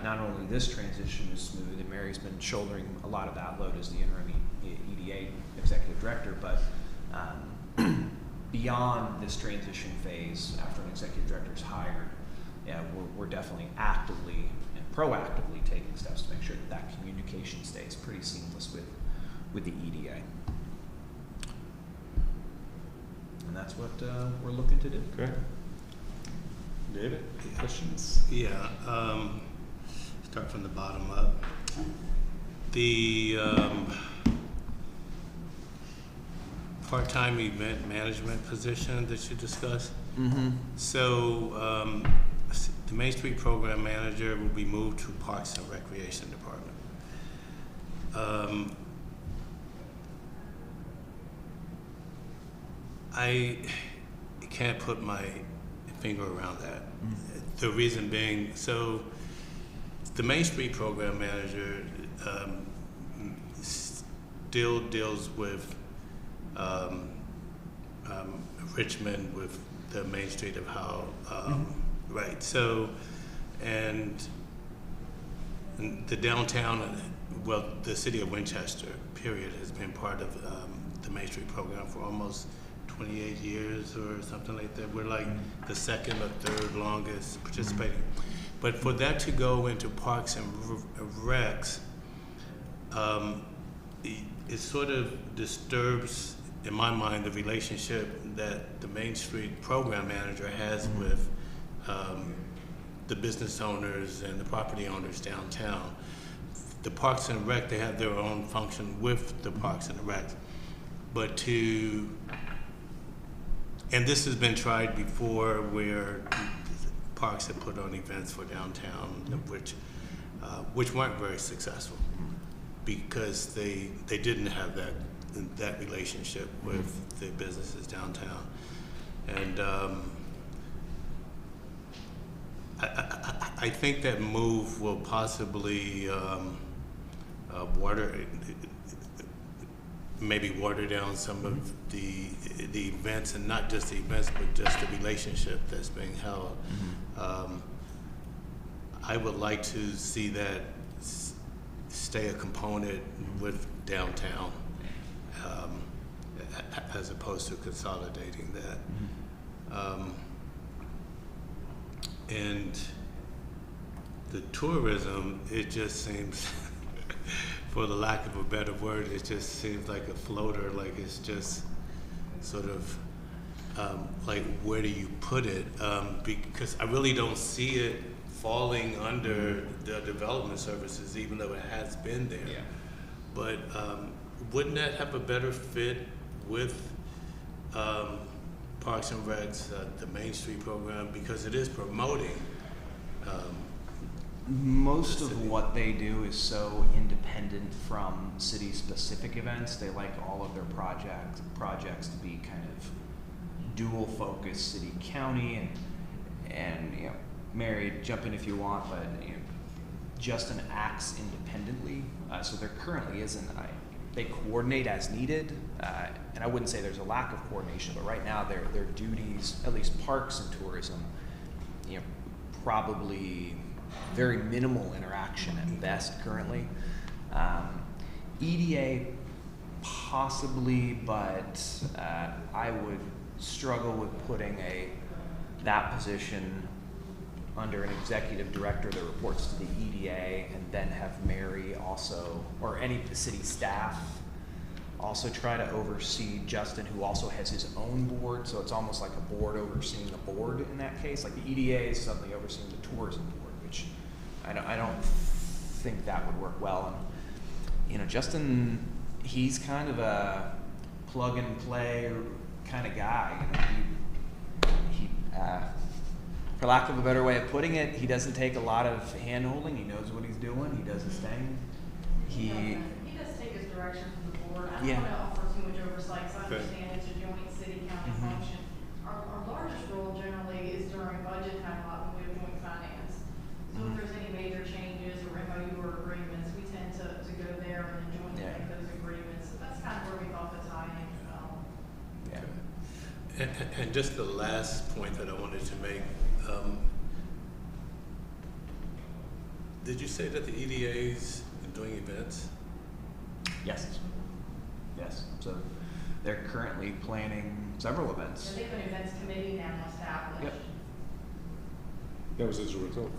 not only this transition is smooth, and Mary's been shouldering a lot of that load as the interim EDA executive director, but beyond this transition phase, after an executive director is hired, we're definitely actively and proactively taking steps to make sure that communication stays pretty seamless with the EDA. And that's what we're looking to do. Okay. David, questions? Yeah, start from the bottom up. The part-time event management position that you discussed. Mm-hmm. So the Main Street Program Manager will be moved to Parks and Recreation Department. can't put my finger around that. The reason being, so the Main Street program manager still deals with Richmond with the Main Street of how, right, so, and the downtown, well, the city of Winchester, period, has been part of the Main Street program for almost 28 years or something like that. We're like the second or third longest participating. But for that to go into Parks and Recs, it sort of disturbs, in my mind, the relationship that the Main Street program manager has with the business owners and the property owners downtown. The Parks and Rec, they have their own function with the Parks and Rec. But and this has been tried before where parks have put on events for downtown, which weren't very successful because they didn't have that relationship with the businesses downtown. And I think that move will possibly maybe water down some of the events, and not just the events, but just the relationship that's being held. I would like to see that stay a component with downtown, as opposed to consolidating that. And the tourism, it just seems, for the lack of a better word, it just seems like a floater, like it's just sort of like, where do you put it? Because I really don't see it falling under the development services, even though it has been there. Yeah. But wouldn't that have a better fit with Parks and Recs, the Main Street program, because it is promoting most of what they do is so independent from city-specific events. They like all of their projects to be kind of dual-focus city-county, and you know, Mary, jump in if you want, but you know, Justin acts independently, so there currently isn't. They coordinate as needed, and I wouldn't say there's a lack of coordination, but right now their duties, at least parks and tourism, you know, probably very minimal interaction at best currently. EDA possibly, but I would struggle with putting that position under an executive director that reports to the EDA, and then have Mary also, or any city staff, also try to oversee Justin, who also has his own board, so it's almost like a board overseeing the board in that case. Like the EDA is suddenly overseeing the tourism board, which I don't think that would work well. And you know, Justin, he's kind of a plug and play kind of guy. You know, he for lack of a better way of putting it, he doesn't take a lot of hand holding. He knows what he's doing. He does his thing. He does take his direction from the board. I don't Yeah. want to offer too much oversight, because I understand it's a joint city-county function. Our largest role generally is during budget time, when we have joint finance. So if there's any major changes or MOU or agreements, we tend to go there and then jointly make those agreements. So that's kind of where we thought the tie-in fell. Yeah. And just the last point that I wanted to make, did you say that the EDA's doing events? Yes. Yes. So they're currently planning several events. So they have an events committee now established. Yep. That was as a result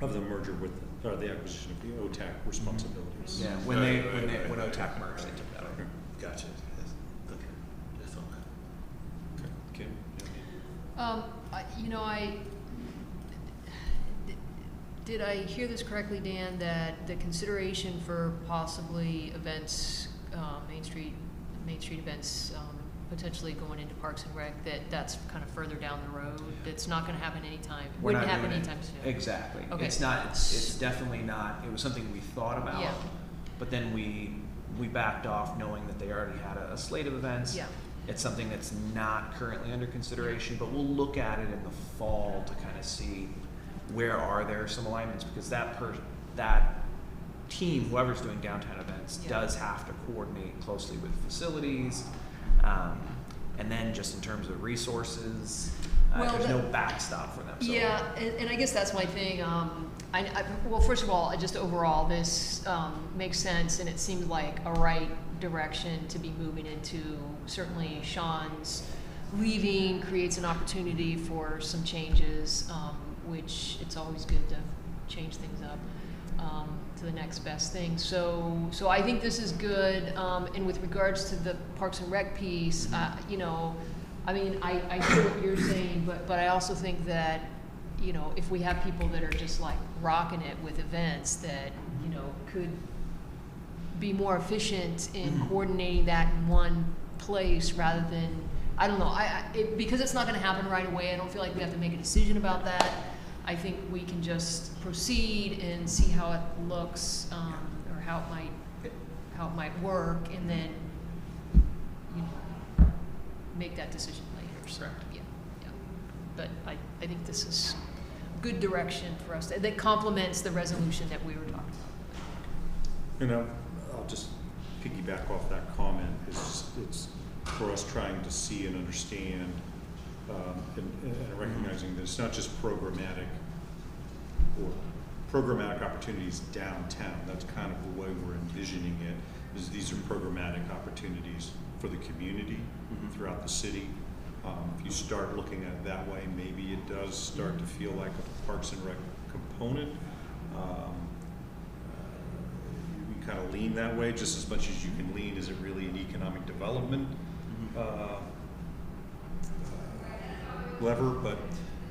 of the merger with, or the acquisition of the OTAC responsibilities. Yeah. When when OTAC merged, they took that over. Gotcha. Yes. Okay. That's all that. Okay. Kim? You know, did I hear this correctly, Dan, that the consideration for possibly events, Main Street events, potentially going into Parks and Rec, that's kind of further down the road? That's not going to happen anytime. We're Wouldn't not happen doing it. anytime soon. Exactly. Okay. It's not. It's definitely not. It was something we thought about. Yeah. But then we backed off, knowing that they already had a slate of events. Yeah. it's something that's not currently under consideration, but we'll look at it in the fall to kind of see where are there some alignments, because that team, whoever's doing downtown events, does have to coordinate closely with facilities, and then just in terms of resources, there's no backstop for them. So. Yeah, and I guess that's my thing. Well, first of all, just overall, this makes sense, and it seems like a right direction to be moving into. Certainly, Sean's leaving creates an opportunity for some changes, which it's always good to change things up to the next best thing. So I think this is good. And with regards to the Parks and Rec piece, you know, I mean, I hear what you're saying, but I also think that, you know, if we have people that are just like rocking it with events that, you know, could be more efficient in coordinating that in one place rather than, I don't know, because it's not going to happen right away. I don't feel like we have to make a decision about that. I think we can just proceed and see how it looks, or how it might work, and then, you know, make that decision later. So, yeah. But I think this is good direction for us that complements the resolution that we were talking about. You know, I'll just piggyback off that comment. It's for us trying to see and understand, and recognizing that it's not just programmatic opportunities downtown. That's kind of the way we're envisioning it. These are programmatic opportunities for the community throughout the city. If you start looking at it that way, maybe it does start to feel like a Parks and Rec component. You can kind of lean that way just as much as you can lean. Is it really an economic development lever? But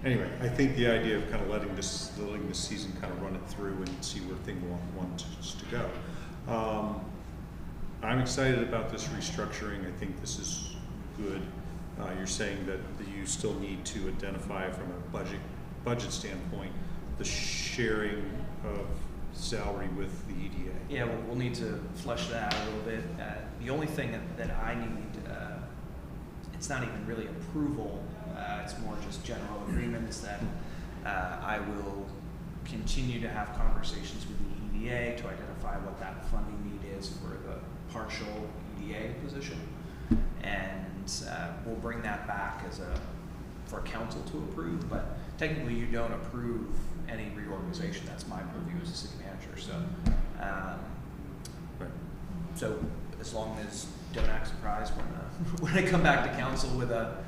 anyway, I think the idea of kind of letting this season kind of run it through and see where things want to go. I'm excited about this restructuring. I think this is good. You're saying that you still need to identify from a budget standpoint the sharing of salary with the EDA. Yeah, we'll need to flesh that out a little bit. The only thing that I need, it's not even really approval, it's more just general agreements that I will continue to have conversations with the EDA to identify what that funding need is for the partial EDA position. And we'll bring that back for council to approve, but technically you don't approve any reorganization. That's my purview as a city manager. So, so as long as don't act surprised when I come back to council with a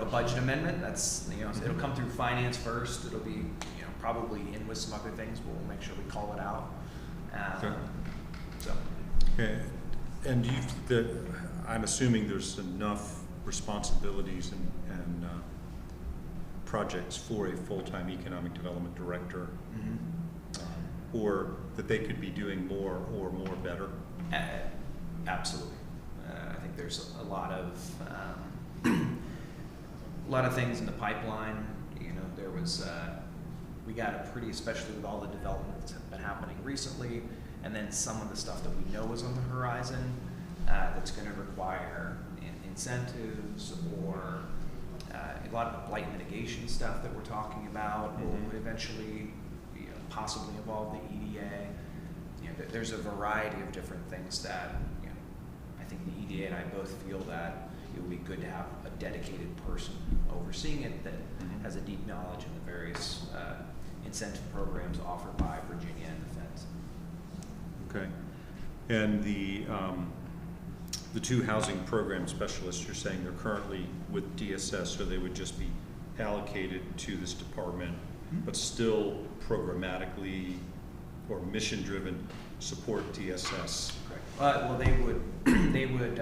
budget amendment, that's, you know, it'll come through finance first. It'll be, you know, probably in with some other things, but we'll make sure we call it out. Okay. And I'm assuming there's enough responsibilities and projects for a full-time economic development director, or that they could be doing more or more better? Absolutely. I think there's a lot of things in the pipeline. You know, there was we got a pretty, especially with all the development that's been happening recently, and then some of the stuff that we know is on the horizon that's going to require incentives, or a lot of the blight mitigation stuff that we're talking about will eventually, you know, possibly involve the EDA. You know, there's a variety of different things that, you know, I think the EDA and I both feel that it would be good to have a dedicated person overseeing it that has a deep knowledge in the various incentive programs offered by Virginia and the feds. Okay. And the two housing program specialists, you're saying they're currently with DSS, so they would just be allocated to this department, but still programmatically or mission-driven support DSS. Correct. Well, they would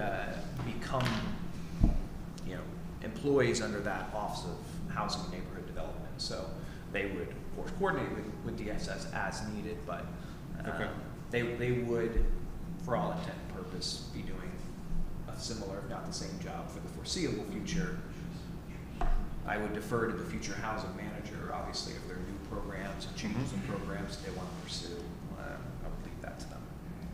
become, you know, employees under that Office of Housing and Neighborhood Development. So they would, of course, coordinate with DSS as needed, but they would, for all intent and purpose, be doing a similar, if not the same job for the foreseeable future. I would defer to the future housing manager, obviously, if there are new programs and changes in programs they want to pursue. I would leave that to them.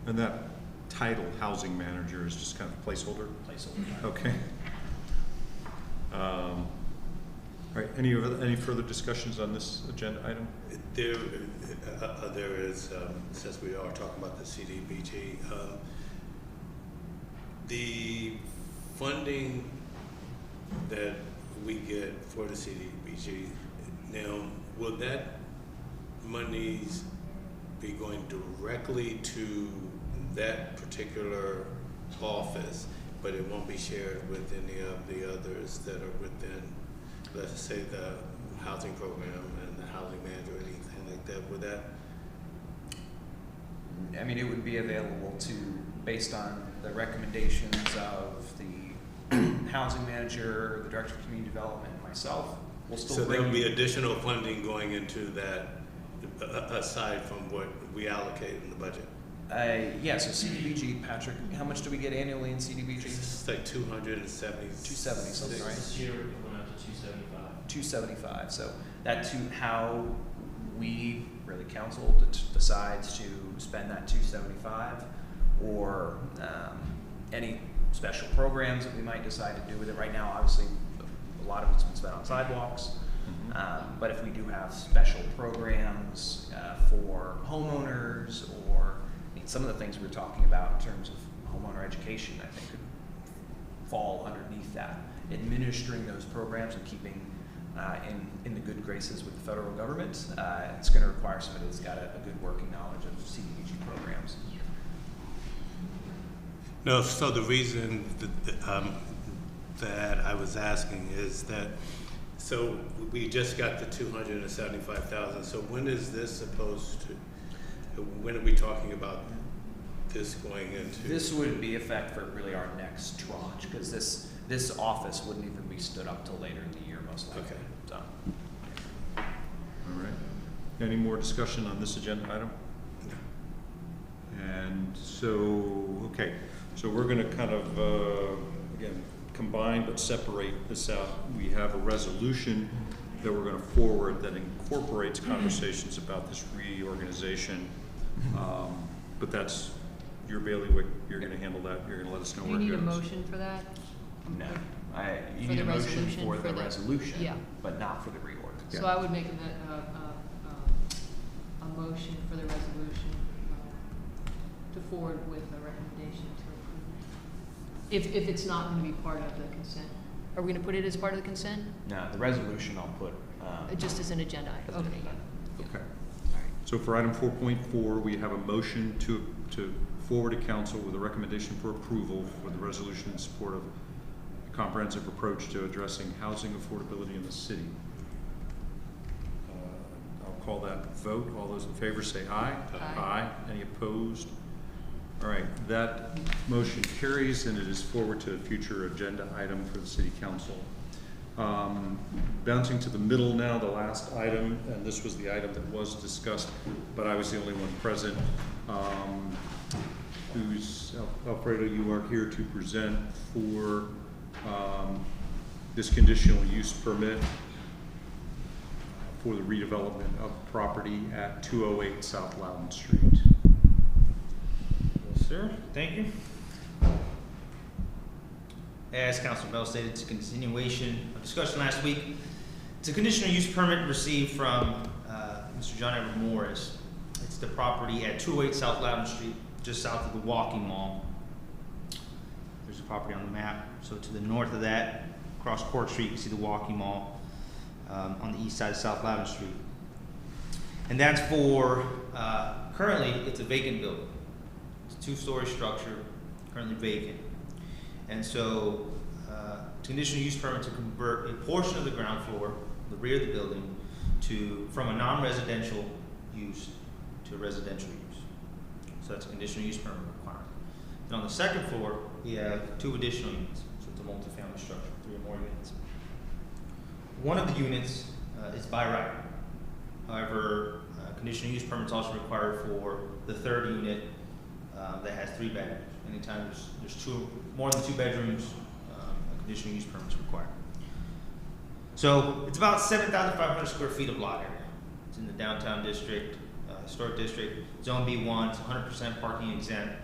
And that title, housing manager, is just kind of placeholder? Placeholder. Okay. All right, any further discussions on this agenda item? There is, since we are talking about the CDBG, the funding that we get for the CDBG, now, will that monies be going directly to that particular office, but it won't be shared with any of the others that are within, let's say, the housing program and the housing manager or anything like that? Would that? I mean, it would be available to, based on the recommendations of the housing manager, the director of community development, and myself. We'll still So bring there'll be additional funding going into that, aside from what we allocate in the budget? Yeah, so CDBG, Patrick, how much do we get annually in CDBG? It's like 270. 270 something, right? This year we're going up to 275. 275. So that's how we, really council, decides to spend that 275, or any special programs that we might decide to do with it. Right now, obviously, a lot of it's been spent on sidewalks. But if we do have special programs for homeowners, or some of the things we were talking about in terms of homeowner education, I think could fall underneath that. Administering those programs and keeping in the good graces with the federal government, it's going to require somebody that's got a good working knowledge of CDBG programs. No, so the reason that I was asking is that, so we just got the 275,000. So when is this supposed to? When are we talking about this going into? This would be effect for really our next tranche, because this office wouldn't even be stood up till later in the year, most likely. Okay. So. All right. Any more discussion on this agenda item? And so, okay, so we're going to kind of, again, combine but separate this out. We have a resolution that we're going to forward that incorporates conversations about this reorganization. But that's your bailiwick. You're going to handle that. You're going to let us know Do where you it need a goes. motion for that? No, you For need the a motion resolution, for for the the- resolution, yeah. but not for the reorg. So I would make a motion for the resolution to forward with a recommendation to approve. If it's not going to be part of the consent. Are we going to put it as part of the consent? No, the resolution I'll put. Just as an agenda item? As an Okay. agenda. Okay. All right. So for item 4.4, we have a motion to forward to council with a recommendation for approval for the resolution in support of a comprehensive approach to addressing housing affordability in the city. I'll call that vote. All those in favor say aye. Aye. Any opposed? All right, that motion carries, and it is forward to a future agenda item for the city council. Bouncing to the middle now, the last item, and this was the item that was discussed, but I was the only one present. Alfredo, you are here to present for this conditional use permit for the redevelopment of property at 208 South Loudoun Street. Yes, sir. Thank you. As Councilor Bell stated, it's a continuation of discussion last week. It's a conditional use permit received from Mr. John Edward Morris. It's the property at 208 South Loudoun Street, just south of the Walking Mall. There's a property on the map. So to the north of that, across Court Street, you see the Walking Mall on the east side of South Loudoun Street. And that's for, currently, it's a vacant building. It's a two-story structure, currently vacant. And so, conditional use permit to convert a portion of the ground floor, the rear of the building, from a non-residential use to a residential use. So that's a conditional use permit requirement. And on the second floor, we have 2 additional units. So it's a multifamily structure, 3 or more units. One of the units is by right. However, conditional use permit is also required for the third unit that has 3 bedrooms. Anytime there's more than 2 bedrooms, a conditional use permit is required. So it's about 7,500 square feet of lot area. It's in the downtown district, historic district, zone B1. It's 100% parking exempt.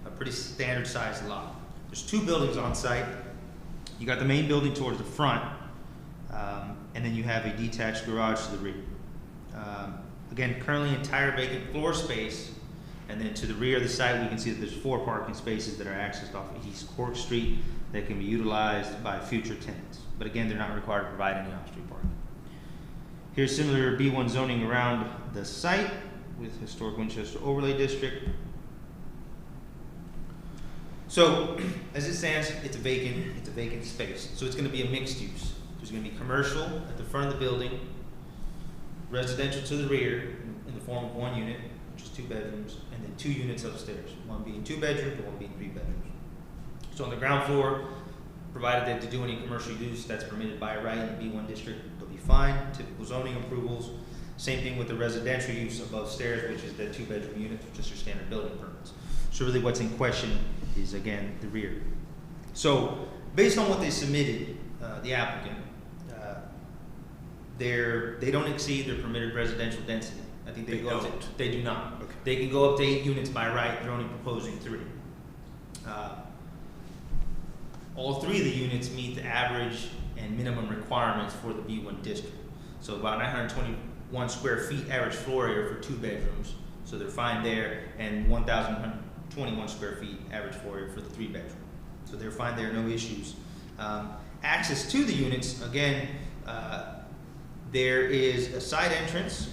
A pretty standard sized lot. There's 2 buildings on site. You got the main building towards the front, And then you have a detached garage to the rear. Again, currently entire vacant floor space, and then to the rear of the site, we can see that there's 4 parking spaces that are accessed off of East Cork Street that can be utilized by future tenants. But again, they're not required to provide any off-street parking. Here's similar B1 zoning around the site with Historic Winchester Overlay District. So, as it stands, it's a vacant space. So it's going to be a mixed use. There's going to be commercial at the front of the building, residential to the rear in the form of 1 unit, which is 2 bedrooms, and then 2 units upstairs, one being 2 bedrooms and one being 3 bedrooms. So on the ground floor, provided that to do any commercial use that's permitted by right in the B1 district, they'll be fine. Typical zoning approvals. Same thing with the residential use above stairs, which is the 2-bedroom units, which is your standard building permits. So really what's in question is, again, the rear. So based on what they submitted, the applicant, they don't exceed their permitted residential density. I think they do not. Okay. They can go up to 8 units by right. They're only proposing 3. All 3 of the units meet the average and minimum requirements for the B1 district. So about 921 square feet average floor area for 2 bedrooms. So they're fine there, and 1,121 square feet average floor area for the 3 bedroom. So they're fine there, no issues. Access to the units, again, there is a side entrance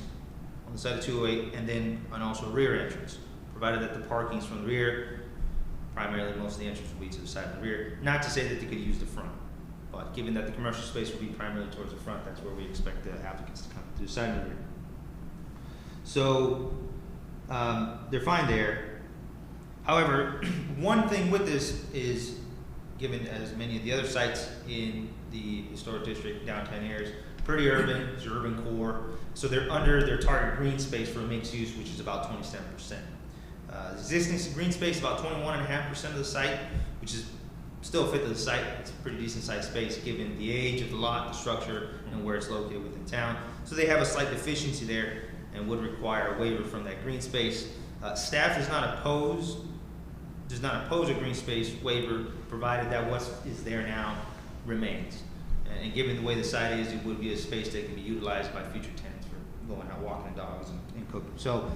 on the side of 208, and then also a rear entrance, provided that the parking's from the rear. Primarily, most of the entrance will be to the side of the rear. Not to say that they could use the front, but given that the commercial space will be primarily towards the front, that's where we expect the applicants to come to the side of the rear. So they're fine there. However, one thing with this is, given as many of the other sites in the historic district, downtown areas, pretty urban, it's your urban core, so they're under their target green space for a mixed use, which is about 27%. Existing green space, about 21.5% of the site, which is still fit to the site. It's a pretty decent sized space given the age of the lot, the structure, and where it's located within town. So they have a slight deficiency there and would require a waiver from that green space. Staff does not oppose a green space waiver, provided that what is there now remains. And given the way the site is, it would be a space that can be utilized by future tenants for going out walking the dogs and cooking. So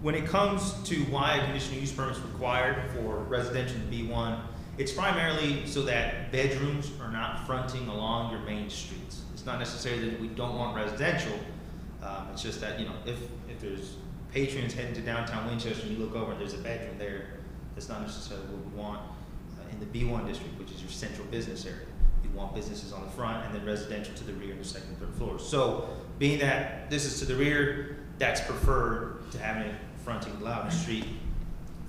when it comes to why a conditional use permit is required for residential in B1, it's primarily so that bedrooms are not fronting along your main streets. It's not necessarily that we don't want residential. It's just that, you know, if there's patrons heading to downtown Winchester and you look over and there's a bedroom there, that's not necessarily what we want in the B1 district, which is your central business area. You want businesses on the front and then residential to the rear and the second and third floors. So being that this is to the rear, that's preferred to having it fronting Loudoun Street.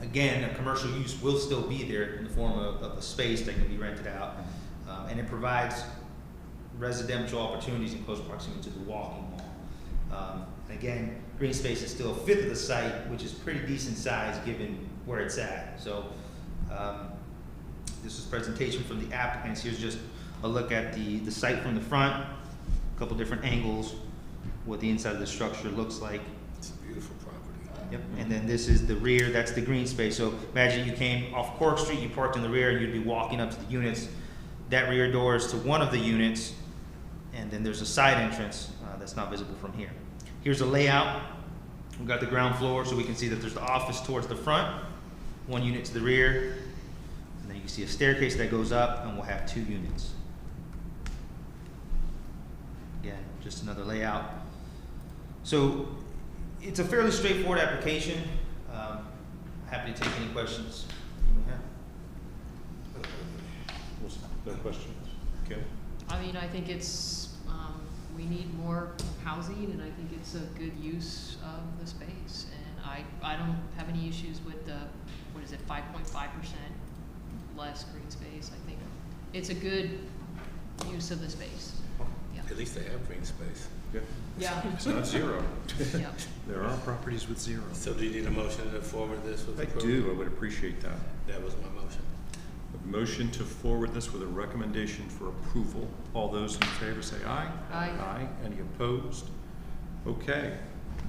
Again, a commercial use will still be there in the form of a space that can be rented out, and it provides residential opportunities in close proximity to the walking mall. Again, green space is still a fifth of the site, which is pretty decent size given where it's at. So this is a presentation from the applicants. Here's just a look at the site from the front, a couple different angles, what the inside of the structure looks like. It's a beautiful property. Yep, and then this is the rear, that's the green space. So imagine you came off Cork Street, you parked in the rear, and you'd be walking up to the units. That rear door is to one of the units, and then there's a side entrance that's not visible from here. Here's a layout. We've got the ground floor, so we can see that there's the office towards the front, 1 unit to the rear, and then you can see a staircase that goes up, and we'll have 2 units. Again, just another layout. So it's a fairly straightforward application. Happy to take any questions you may have. No questions? Okay. I mean, I think it's, we need more housing, and I think it's a good use of the space. And I don't have any issues with the, 5.5% less green space. I think it's a good use of the space. Yeah. At least they have green space. Yeah. Yeah. It's not zero. Yeah. There are properties with zero. So do you need a motion to forward this with I approval? do. I would appreciate that. That was my motion. A motion to forward this with a recommendation for approval. All those in favor say aye. Aye. Aye. Any opposed? Okay.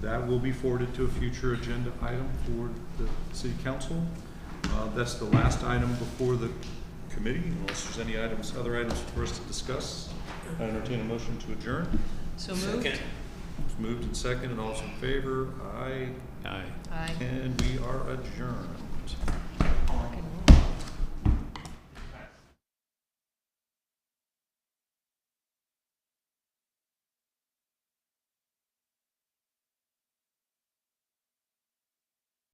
That will be forwarded to a future agenda item for the City Council. That's the last item before the committee. Unless there's any other items for us to discuss, I entertain a motion to adjourn. So moved. Second. It's moved and second, and all those in favor, aye. Aye. Aye. And we are adjourned. Rock and roll.